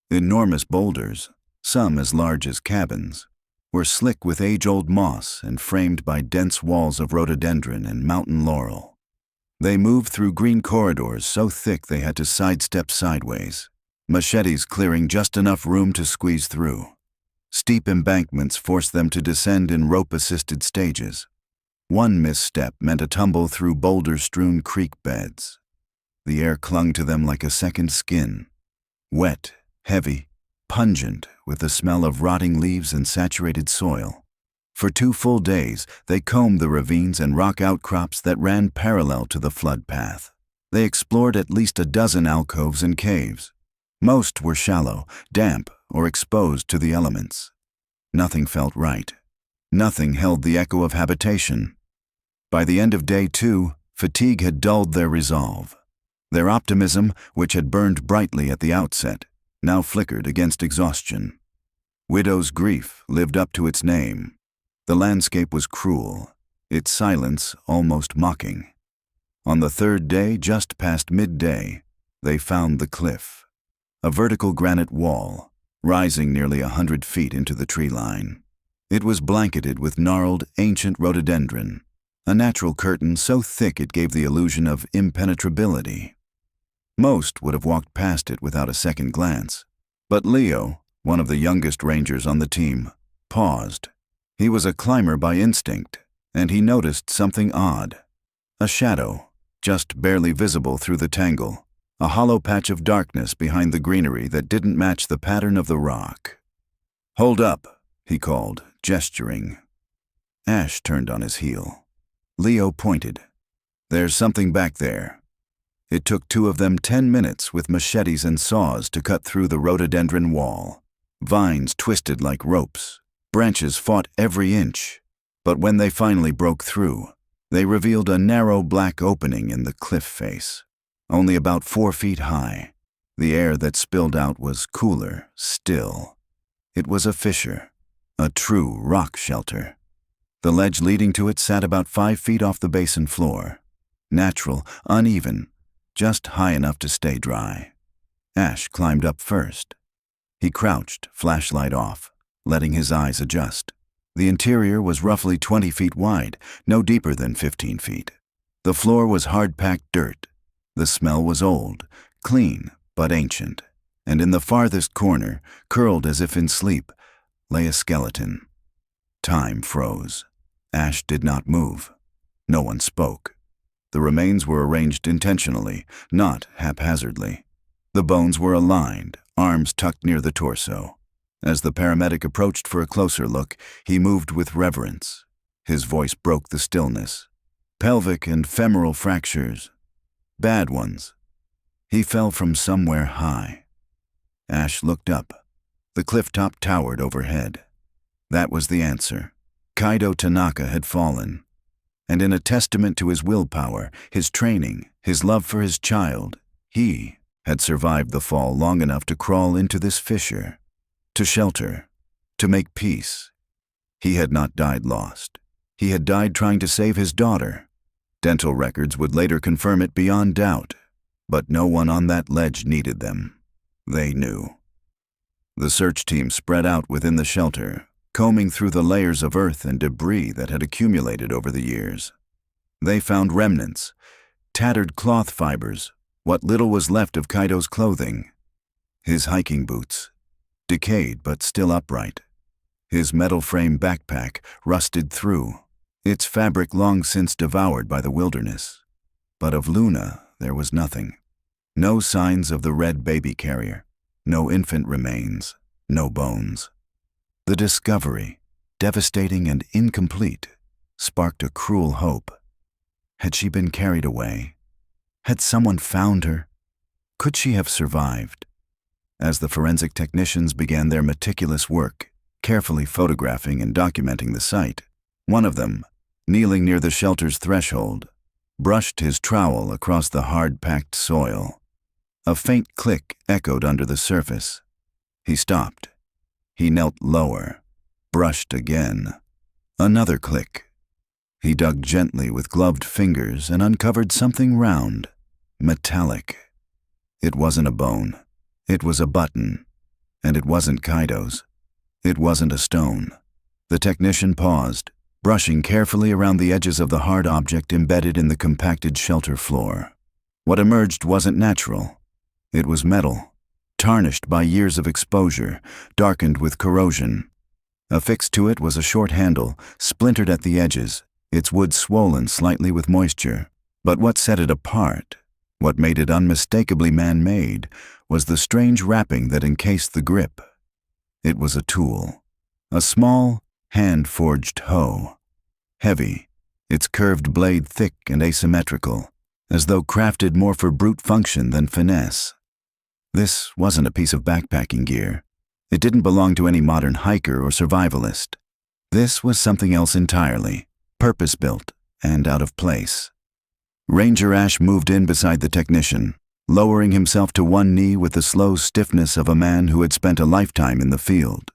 Enormous boulders, some as large as cabins, were slick with age-old moss and framed by dense walls of rhododendron and mountain laurel. They moved through green corridors so thick they had to sidestep sideways, machetes clearing just enough room to squeeze through. Steep embankments forced them to descend in rope-assisted stages. One misstep meant a tumble through boulder-strewn creek beds. The air clung to them like a second skin, wet, heavy, pungent with the smell of rotting leaves and saturated soil. For 2 full days, they combed the ravines and rock outcrops that ran parallel to the flood path. They explored at least a dozen alcoves and caves. Most were shallow, damp, or exposed to the elements. Nothing felt right. Nothing held the echo of habitation. By the end of day 2, fatigue had dulled their resolve. Their optimism, which had burned brightly at the outset, now flickered against exhaustion. Widow's Grief lived up to its name. The landscape was cruel, its silence almost mocking. On the 3rd day, just past midday, they found the cliff, a vertical granite wall, rising nearly 100 feet into the tree line. It was blanketed with gnarled, ancient rhododendron, a natural curtain so thick it gave the illusion of impenetrability. Most would have walked past it without a second glance, but Leo, one of the youngest rangers on the team, paused. He was a climber by instinct, and he noticed something odd. A shadow, just barely visible through the tangle, a hollow patch of darkness behind the greenery that didn't match the pattern of the rock. "Hold up," he called, gesturing. Ash turned on his heel. Leo pointed. "There's something back there." It took 2 of them 10 minutes with machetes and saws to cut through the rhododendron wall. Vines twisted like ropes. Branches fought every inch. But when they finally broke through, they revealed a narrow black opening in the cliff face, only about 4 feet high. The air that spilled out was cooler, still. It was a fissure, a true rock shelter. The ledge leading to it sat about 5 feet off the basin floor. Natural, uneven, just high enough to stay dry. Ash climbed up first. He crouched, flashlight off, letting his eyes adjust. The interior was roughly 20 feet wide, no deeper than 15 feet. The floor was hard-packed dirt. The smell was old, clean, but ancient. And in the farthest corner, curled as if in sleep, lay a skeleton. Time froze. Ash did not move. No one spoke. The remains were arranged intentionally, not haphazardly. The bones were aligned, arms tucked near the torso. As the paramedic approached for a closer look, he moved with reverence. His voice broke the stillness. Pelvic and femoral fractures. Bad ones. He fell from somewhere high. Ash looked up. The clifftop towered overhead. That was the answer. Kaido Tanaka had fallen. And in a testament to his willpower, his training, his love for his child, he had survived the fall long enough to crawl into this fissure, to shelter, to make peace. He had not died lost. He had died trying to save his daughter. Dental records would later confirm it beyond doubt, but no one on that ledge needed them. They knew. The search team spread out within the shelter, combing through the layers of earth and debris that had accumulated over the years. They found remnants, tattered cloth fibers, what little was left of Kaido's clothing. His hiking boots, decayed but still upright. His metal frame backpack, rusted through, its fabric long since devoured by the wilderness. But of Luna, there was nothing. No signs of the red baby carrier, no infant remains, no bones. The discovery, devastating and incomplete, sparked a cruel hope. Had she been carried away? Had someone found her? Could she have survived? As the forensic technicians began their meticulous work, carefully photographing and documenting the site, one of them, kneeling near the shelter's threshold, brushed his trowel across the hard-packed soil. A faint click echoed under the surface. He stopped. He knelt lower, brushed again. Another click. He dug gently with gloved fingers and uncovered something round, metallic. It wasn't a bone. It was a button. And it wasn't Kaido's. It wasn't a stone. The technician paused, brushing carefully around the edges of the hard object embedded in the compacted shelter floor. What emerged wasn't natural. It was metal, tarnished by years of exposure, darkened with corrosion. Affixed to it was a short handle, splintered at the edges, its wood swollen slightly with moisture. But what set it apart, what made it unmistakably man-made, was the strange wrapping that encased the grip. It was a tool, a small, hand-forged hoe. Heavy, its curved blade thick and asymmetrical, as though crafted more for brute function than finesse. This wasn't a piece of backpacking gear. It didn't belong to any modern hiker or survivalist. This was something else entirely, purpose-built and out of place. Ranger Ash moved in beside the technician, lowering himself to one knee with the slow stiffness of a man who had spent a lifetime in the field.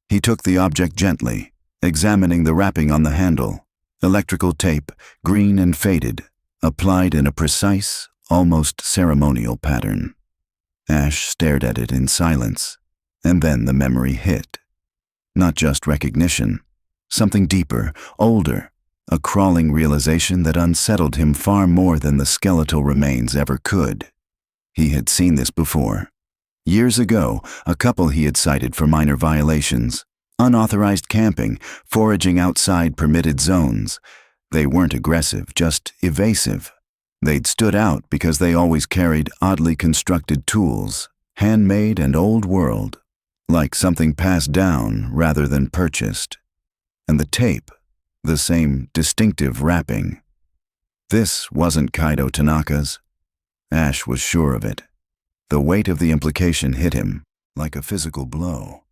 He took the object gently, examining the wrapping on the handle. Electrical tape, green and faded, applied in a precise, almost ceremonial pattern. Ash stared at it in silence, and then the memory hit. Not just recognition, something deeper, older, a crawling realization that unsettled him far more than the skeletal remains ever could. He had seen this before. Years ago, a couple he had cited for minor violations, unauthorized camping, foraging outside permitted zones. They weren't aggressive, just evasive. They'd stood out because they always carried oddly constructed tools, handmade and old world, like something passed down rather than purchased. And the tape, the same distinctive wrapping. This wasn't Kaido Tanaka's. Ash was sure of it. The weight of the implication hit him like a physical blow.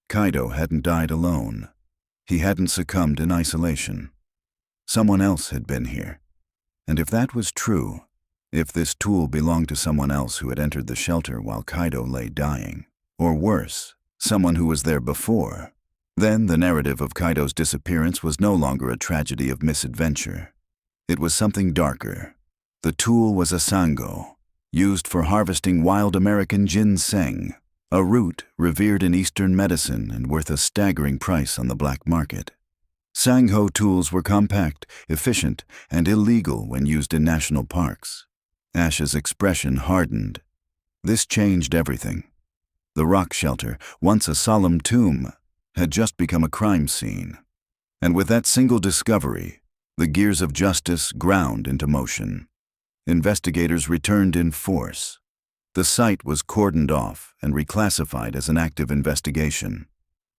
Kaido hadn't died alone. He hadn't succumbed in isolation. Someone else had been here. And if that was true, if this tool belonged to someone else who had entered the shelter while Kaido lay dying, or worse, someone who was there before, then the narrative of Kaido's disappearance was no longer a tragedy of misadventure. It was something darker. The tool was a sango, used for harvesting wild American ginseng, a root revered in Eastern medicine and worth a staggering price on the black market. Sangho tools were compact, efficient, and illegal when used in national parks. Ash's expression hardened. This changed everything. The rock shelter, once a solemn tomb, had just become a crime scene. And with that single discovery, the gears of justice ground into motion. Investigators returned in force. The site was cordoned off and reclassified as an active investigation.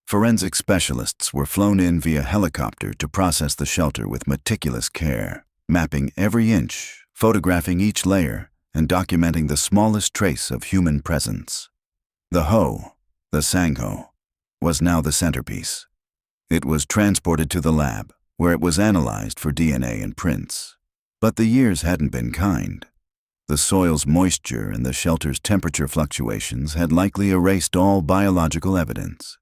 Forensic specialists were flown in via helicopter to process the shelter with meticulous care, mapping every inch, photographing each layer, and documenting the smallest trace of human presence. The hoe, the sangho, was now the centerpiece. It was transported to the lab, where it was analyzed for DNA and prints. But the years hadn't been kind. The soil's moisture and the shelter's temperature fluctuations had likely erased all biological evidence.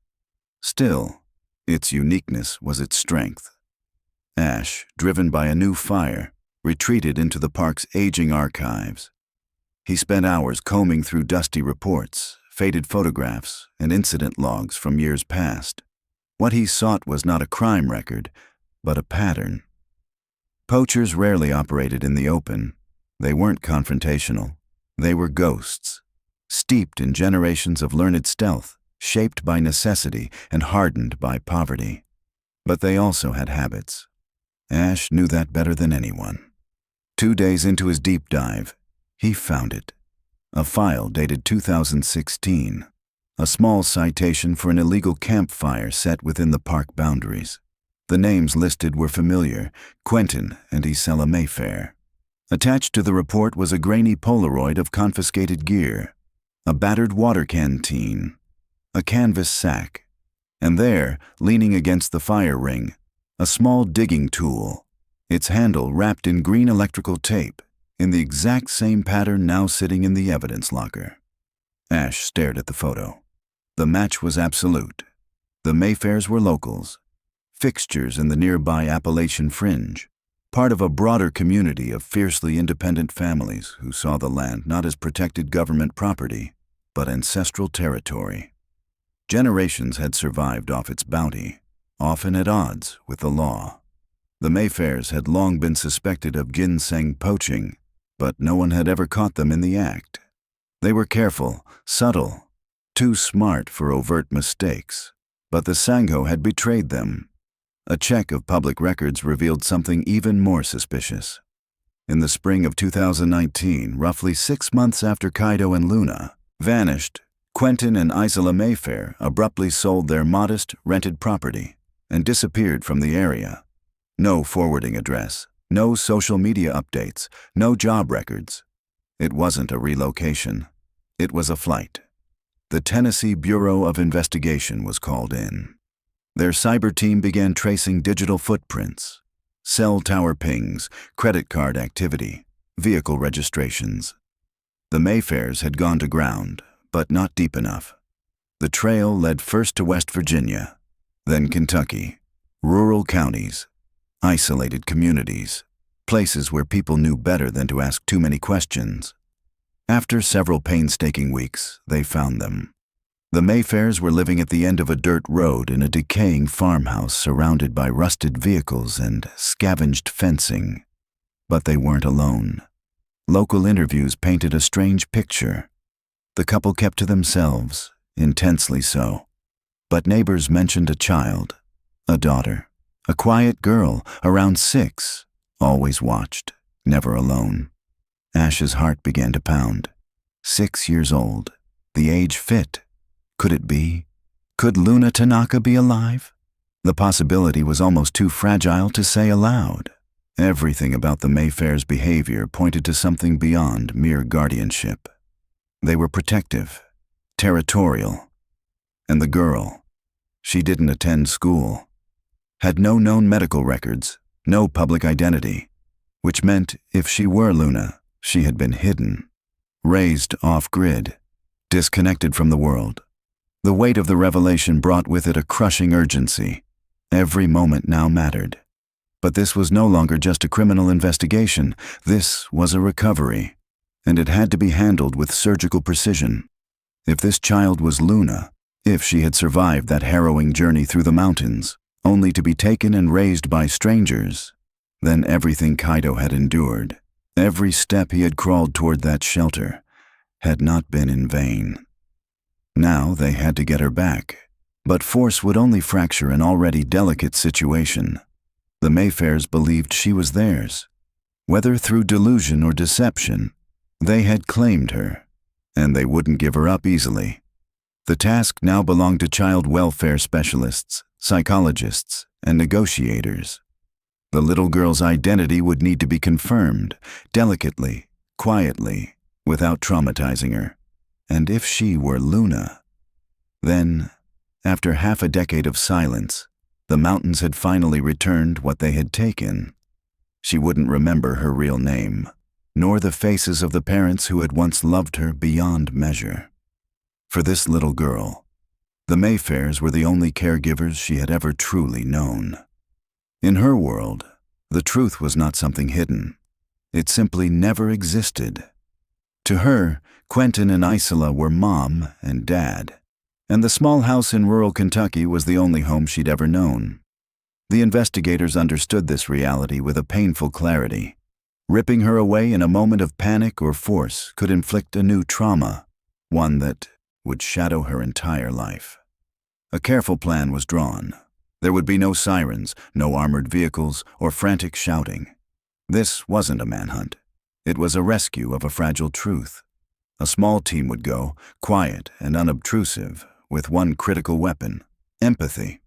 Still, its uniqueness was its strength. Ash, driven by a new fire, retreated into the park's aging archives. He spent hours combing through dusty reports, faded photographs, and incident logs from years past. What he sought was not a crime record, but a pattern. Poachers rarely operated in the open. They weren't confrontational. They were ghosts, steeped in generations of learned stealth, shaped by necessity and hardened by poverty. But they also had habits. Ash knew that better than anyone. 2 days into his deep dive, he found it. A file dated 2016. A small citation for an illegal campfire set within the park boundaries. The names listed were familiar: Quentin and Isela Mayfair. Attached to the report was a grainy Polaroid of confiscated gear, a battered water canteen, a canvas sack, and there, leaning against the fire ring, a small digging tool, its handle wrapped in green electrical tape, in the exact same pattern now sitting in the evidence locker. Ash stared at the photo. The match was absolute. The Mayfairs were locals, fixtures in the nearby Appalachian fringe, part of a broader community of fiercely independent families who saw the land not as protected government property, but ancestral territory. Generations had survived off its bounty, often at odds with the law. The Mayfairs had long been suspected of ginseng poaching, but no one had ever caught them in the act. They were careful, subtle, too smart for overt mistakes, but the Sangho had betrayed them. A check of public records revealed something even more suspicious. In the spring of 2019, roughly 6 months after Kaido and Luna vanished, Quentin and Isla Mayfair abruptly sold their modest, rented property and disappeared from the area. No forwarding address, no social media updates, no job records. It wasn't a relocation. It was a flight. The Tennessee Bureau of Investigation was called in. Their cyber team began tracing digital footprints, cell tower pings, credit card activity, vehicle registrations. The Mayfairs had gone to ground, but not deep enough. The trail led first to West Virginia, then Kentucky, rural counties, isolated communities, places where people knew better than to ask too many questions. After several painstaking weeks, they found them. The Mayfairs were living at the end of a dirt road in a decaying farmhouse surrounded by rusted vehicles and scavenged fencing. But they weren't alone. Local interviews painted a strange picture. The couple kept to themselves, intensely so. But neighbors mentioned a child, a daughter, a quiet girl, around 6, always watched, never alone. Ash's heart began to pound. 6 years old, the age fit. Could it be? Could Luna Tanaka be alive? The possibility was almost too fragile to say aloud. Everything about the Mayfairs' behavior pointed to something beyond mere guardianship. They were protective, territorial. And the girl, she didn't attend school, had no known medical records, no public identity, which meant if she were Luna, she had been hidden, raised off-grid, disconnected from the world. The weight of the revelation brought with it a crushing urgency. Every moment now mattered. But this was no longer just a criminal investigation. This was a recovery, and it had to be handled with surgical precision. If this child was Luna, if she had survived that harrowing journey through the mountains, only to be taken and raised by strangers, then everything Kaido had endured, every step he had crawled toward that shelter, had not been in vain. Now they had to get her back, but force would only fracture an already delicate situation. The Mayfairs believed she was theirs. Whether through delusion or deception, they had claimed her, and they wouldn't give her up easily. The task now belonged to child welfare specialists, psychologists, and negotiators. The little girl's identity would need to be confirmed, delicately, quietly, without traumatizing her. And if she were Luna, then, after half a decade of silence, the mountains had finally returned what they had taken. She wouldn't remember her real name, nor the faces of the parents who had once loved her beyond measure. For this little girl, the Mayfairs were the only caregivers she had ever truly known. In her world, the truth was not something hidden. It simply never existed. To her, Quentin and Isla were mom and dad, and the small house in rural Kentucky was the only home she'd ever known. The investigators understood this reality with a painful clarity. Ripping her away in a moment of panic or force could inflict a new trauma, one that would shadow her entire life. A careful plan was drawn. There would be no sirens, no armored vehicles, or frantic shouting. This wasn't a manhunt. It was a rescue of a fragile truth. A small team would go, quiet and unobtrusive, with one critical weapon: empathy.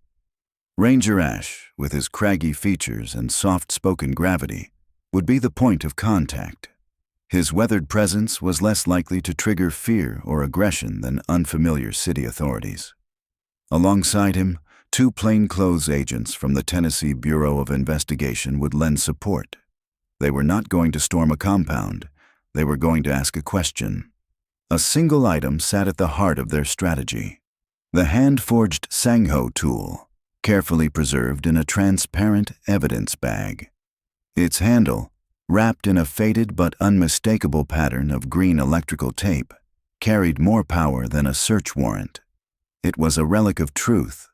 Ranger Ash, with his craggy features and soft-spoken gravity, would be the point of contact. His weathered presence was less likely to trigger fear or aggression than unfamiliar city authorities. Alongside him, 2 plainclothes agents from the Tennessee Bureau of Investigation would lend support. They were not going to storm a compound. They were going to ask a question. A single item sat at the heart of their strategy. The hand-forged Sangho tool, carefully preserved in a transparent evidence bag. Its handle, wrapped in a faded but unmistakable pattern of green electrical tape, carried more power than a search warrant. It was a relic of truth,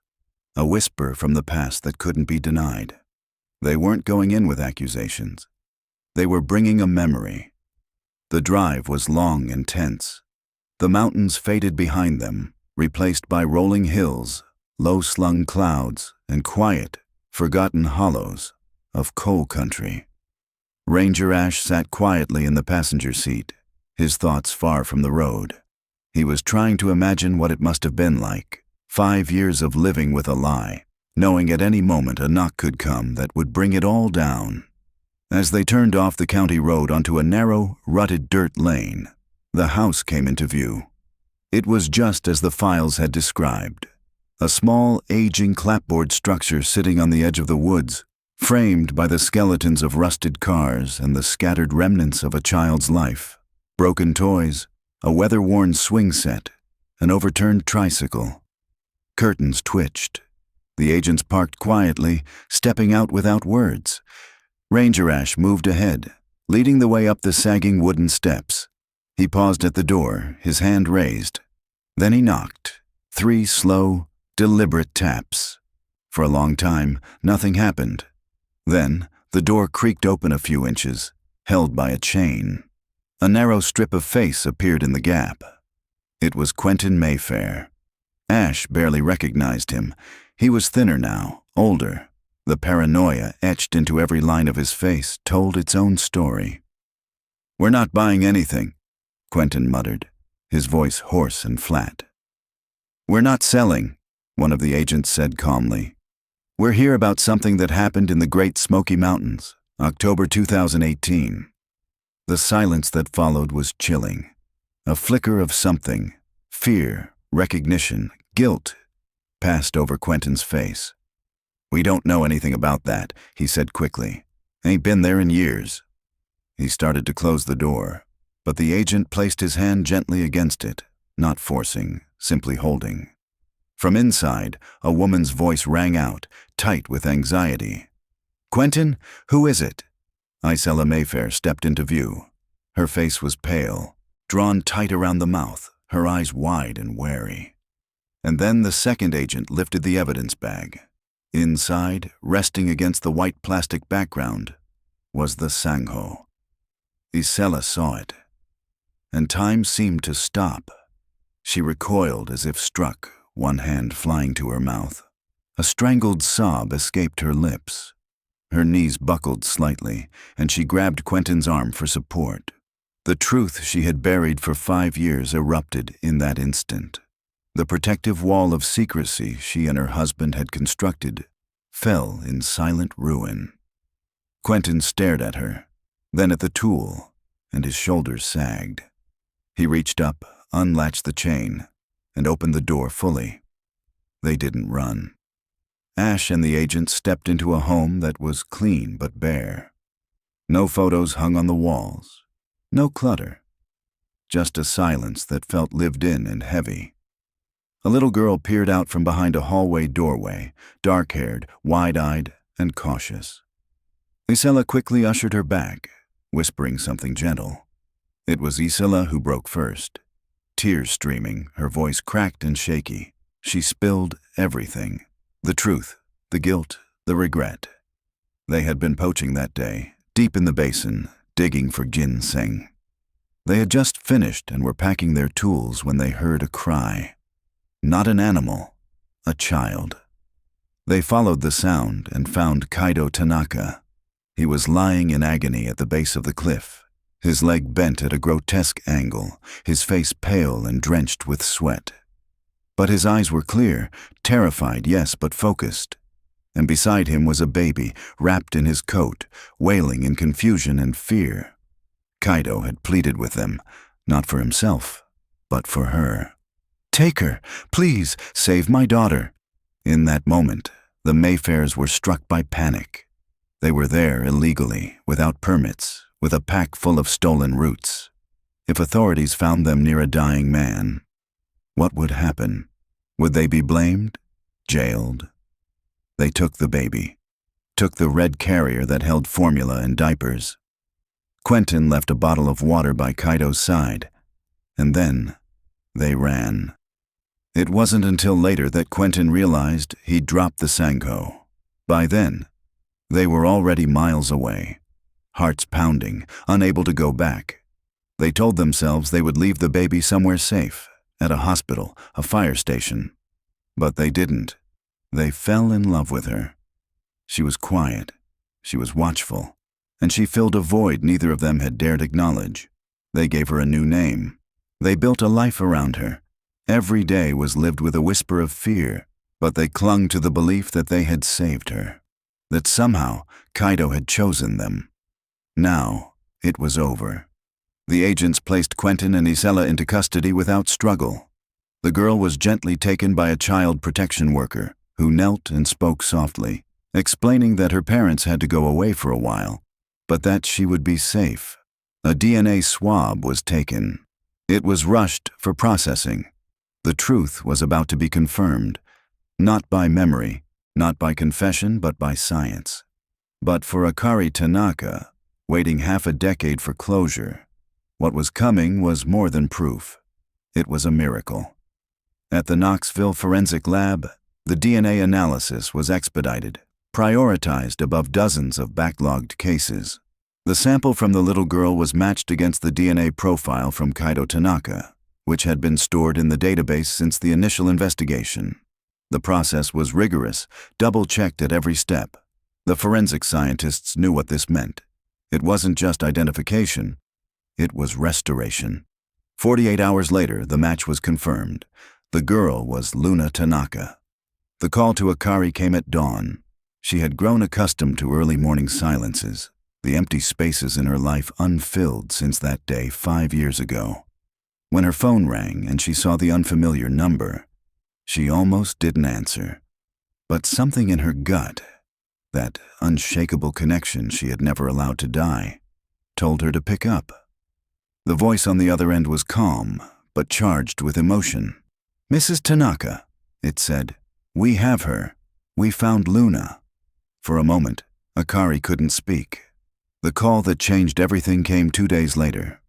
a whisper from the past that couldn't be denied. They weren't going in with accusations. They were bringing a memory. The drive was long and tense. The mountains faded behind them, replaced by rolling hills, low-slung clouds, and quiet, forgotten hollows of coal country. Ranger Ash sat quietly in the passenger seat, his thoughts far from the road. He was trying to imagine what it must have been like, 5 years of living with a lie, knowing at any moment a knock could come that would bring it all down. As they turned off the county road onto a narrow, rutted dirt lane, the house came into view. It was just as the files had described. A small, aging clapboard structure sitting on the edge of the woods, framed by the skeletons of rusted cars and the scattered remnants of a child's life. Broken toys, a weather-worn swing set, an overturned tricycle. Curtains twitched. The agents parked quietly, stepping out without words. Ranger Ash moved ahead, leading the way up the sagging wooden steps. He paused at the door, his hand raised. Then he knocked. 3 slow, deliberate taps. For a long time, nothing happened. Then, the door creaked open a few inches, held by a chain. A narrow strip of face appeared in the gap. It was Quentin Mayfair. Ash barely recognized him. He was thinner now, older. The paranoia etched into every line of his face told its own story. "We're not buying anything," Quentin muttered, his voice hoarse and flat. "We're not selling," one of the agents said calmly. "We're here about something that happened in the Great Smoky Mountains, October 2018. The silence that followed was chilling. A flicker of something, fear, recognition, guilt, passed over Quentin's face. "We don't know anything about that," he said quickly. "Ain't been there in years." He started to close the door, but the agent placed his hand gently against it, not forcing, simply holding. From inside, a woman's voice rang out, tight with anxiety. "Quentin, who is it?" Isella Mayfair stepped into view. Her face was pale, drawn tight around the mouth, her eyes wide and wary. And then the second agent lifted the evidence bag. Inside, resting against the white plastic background, was the Sangho. Isella saw it, and time seemed to stop. She recoiled as if struck, one hand flying to her mouth. A strangled sob escaped her lips. Her knees buckled slightly, and she grabbed Quentin's arm for support. The truth she had buried for 5 years erupted in that instant. The protective wall of secrecy she and her husband had constructed fell in silent ruin. Quentin stared at her, then at the tool, and his shoulders sagged. He reached up, unlatched the chain, and opened the door fully. They didn't run. Ash and the agent stepped into a home that was clean but bare. No photos hung on the walls, no clutter, just a silence that felt lived in and heavy. A little girl peered out from behind a hallway doorway, dark-haired, wide-eyed, and cautious. Isella quickly ushered her back, whispering something gentle. It was Isella who broke first. Tears streaming, her voice cracked and shaky. She spilled everything. The truth, the guilt, the regret. They had been poaching that day, deep in the basin, digging for ginseng. They had just finished and were packing their tools when they heard a cry. Not an animal, a child. They followed the sound and found Kaido Tanaka. He was lying in agony at the base of the cliff, his leg bent at a grotesque angle, his face pale and drenched with sweat. But his eyes were clear, terrified, yes, but focused. And beside him was a baby, wrapped in his coat, wailing in confusion and fear. Kaido had pleaded with them, not for himself, but for her. "Take her, please, save my daughter." In that moment, the Mayfairs were struck by panic. They were there illegally, without permits, with a pack full of stolen roots. If authorities found them near a dying man, what would happen? Would they be blamed? Jailed? They took the baby. Took the red carrier that held formula and diapers. Quentin left a bottle of water by Kaido's side. And then, they ran. It wasn't until later that Quentin realized he'd dropped the Sanko. By then, they were already miles away, hearts pounding, unable to go back. They told themselves they would leave the baby somewhere safe, at a hospital, a fire station. But they didn't. They fell in love with her. She was quiet, she was watchful, and she filled a void neither of them had dared acknowledge. They gave her a new name. They built a life around her. Every day was lived with a whisper of fear, but they clung to the belief that they had saved her, that somehow Kaido had chosen them. Now, it was over. The agents placed Quentin and Isella into custody without struggle. The girl was gently taken by a child protection worker, who knelt and spoke softly, explaining that her parents had to go away for a while, but that she would be safe. A DNA swab was taken. It was rushed for processing. The truth was about to be confirmed, not by memory, not by confession, but by science. But for Akari Tanaka, waiting half a decade for closure, what was coming was more than proof. It was a miracle. At the Knoxville Forensic Lab, the DNA analysis was expedited, prioritized above dozens of backlogged cases. The sample from the little girl was matched against the DNA profile from Kaido Tanaka, which had been stored in the database since the initial investigation. The process was rigorous, double-checked at every step. The forensic scientists knew what this meant. It wasn't just identification, it was restoration. 48 hours later, the match was confirmed. The girl was Luna Tanaka. The call to Akari came at dawn. She had grown accustomed to early morning silences, the empty spaces in her life unfilled since that day 5 years ago. When her phone rang and she saw the unfamiliar number, she almost didn't answer. But something in her gut, that unshakable connection she had never allowed to die, told her to pick up. The voice on the other end was calm, but charged with emotion. "Mrs. Tanaka," it said, "we have her. We found Luna." For a moment, Akari couldn't speak. The call that changed everything came 2 days later.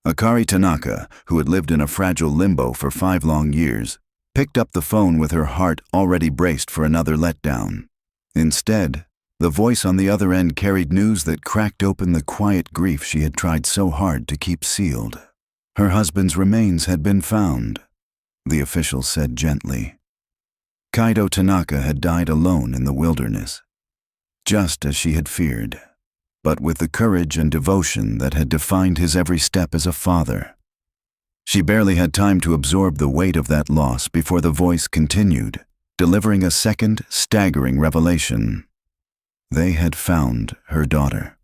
Akari Tanaka, who had lived in a fragile limbo for 5 long years, picked up the phone with her heart already braced for another letdown. Instead, the voice on the other end carried news that cracked open the quiet grief she had tried so hard to keep sealed. Her husband's remains had been found, the official said gently. Kaido Tanaka had died alone in the wilderness, just as she had feared, but with the courage and devotion that had defined his every step as a father. She barely had time to absorb the weight of that loss before the voice continued, delivering a second, staggering revelation. They had found her daughter.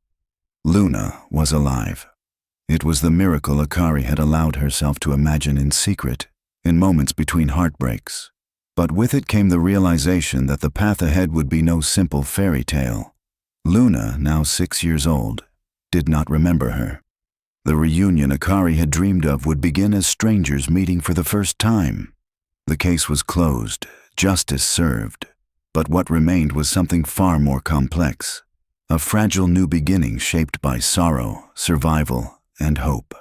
Luna was alive. It was the miracle Akari had allowed herself to imagine in secret, in moments between heartbreaks. But with it came the realization that the path ahead would be no simple fairy tale. Luna, now 6 years old, did not remember her. The reunion Akari had dreamed of would begin as strangers meeting for the first time. The case was closed, justice served, but what remained was something far more complex, a fragile new beginning shaped by sorrow, survival, and hope.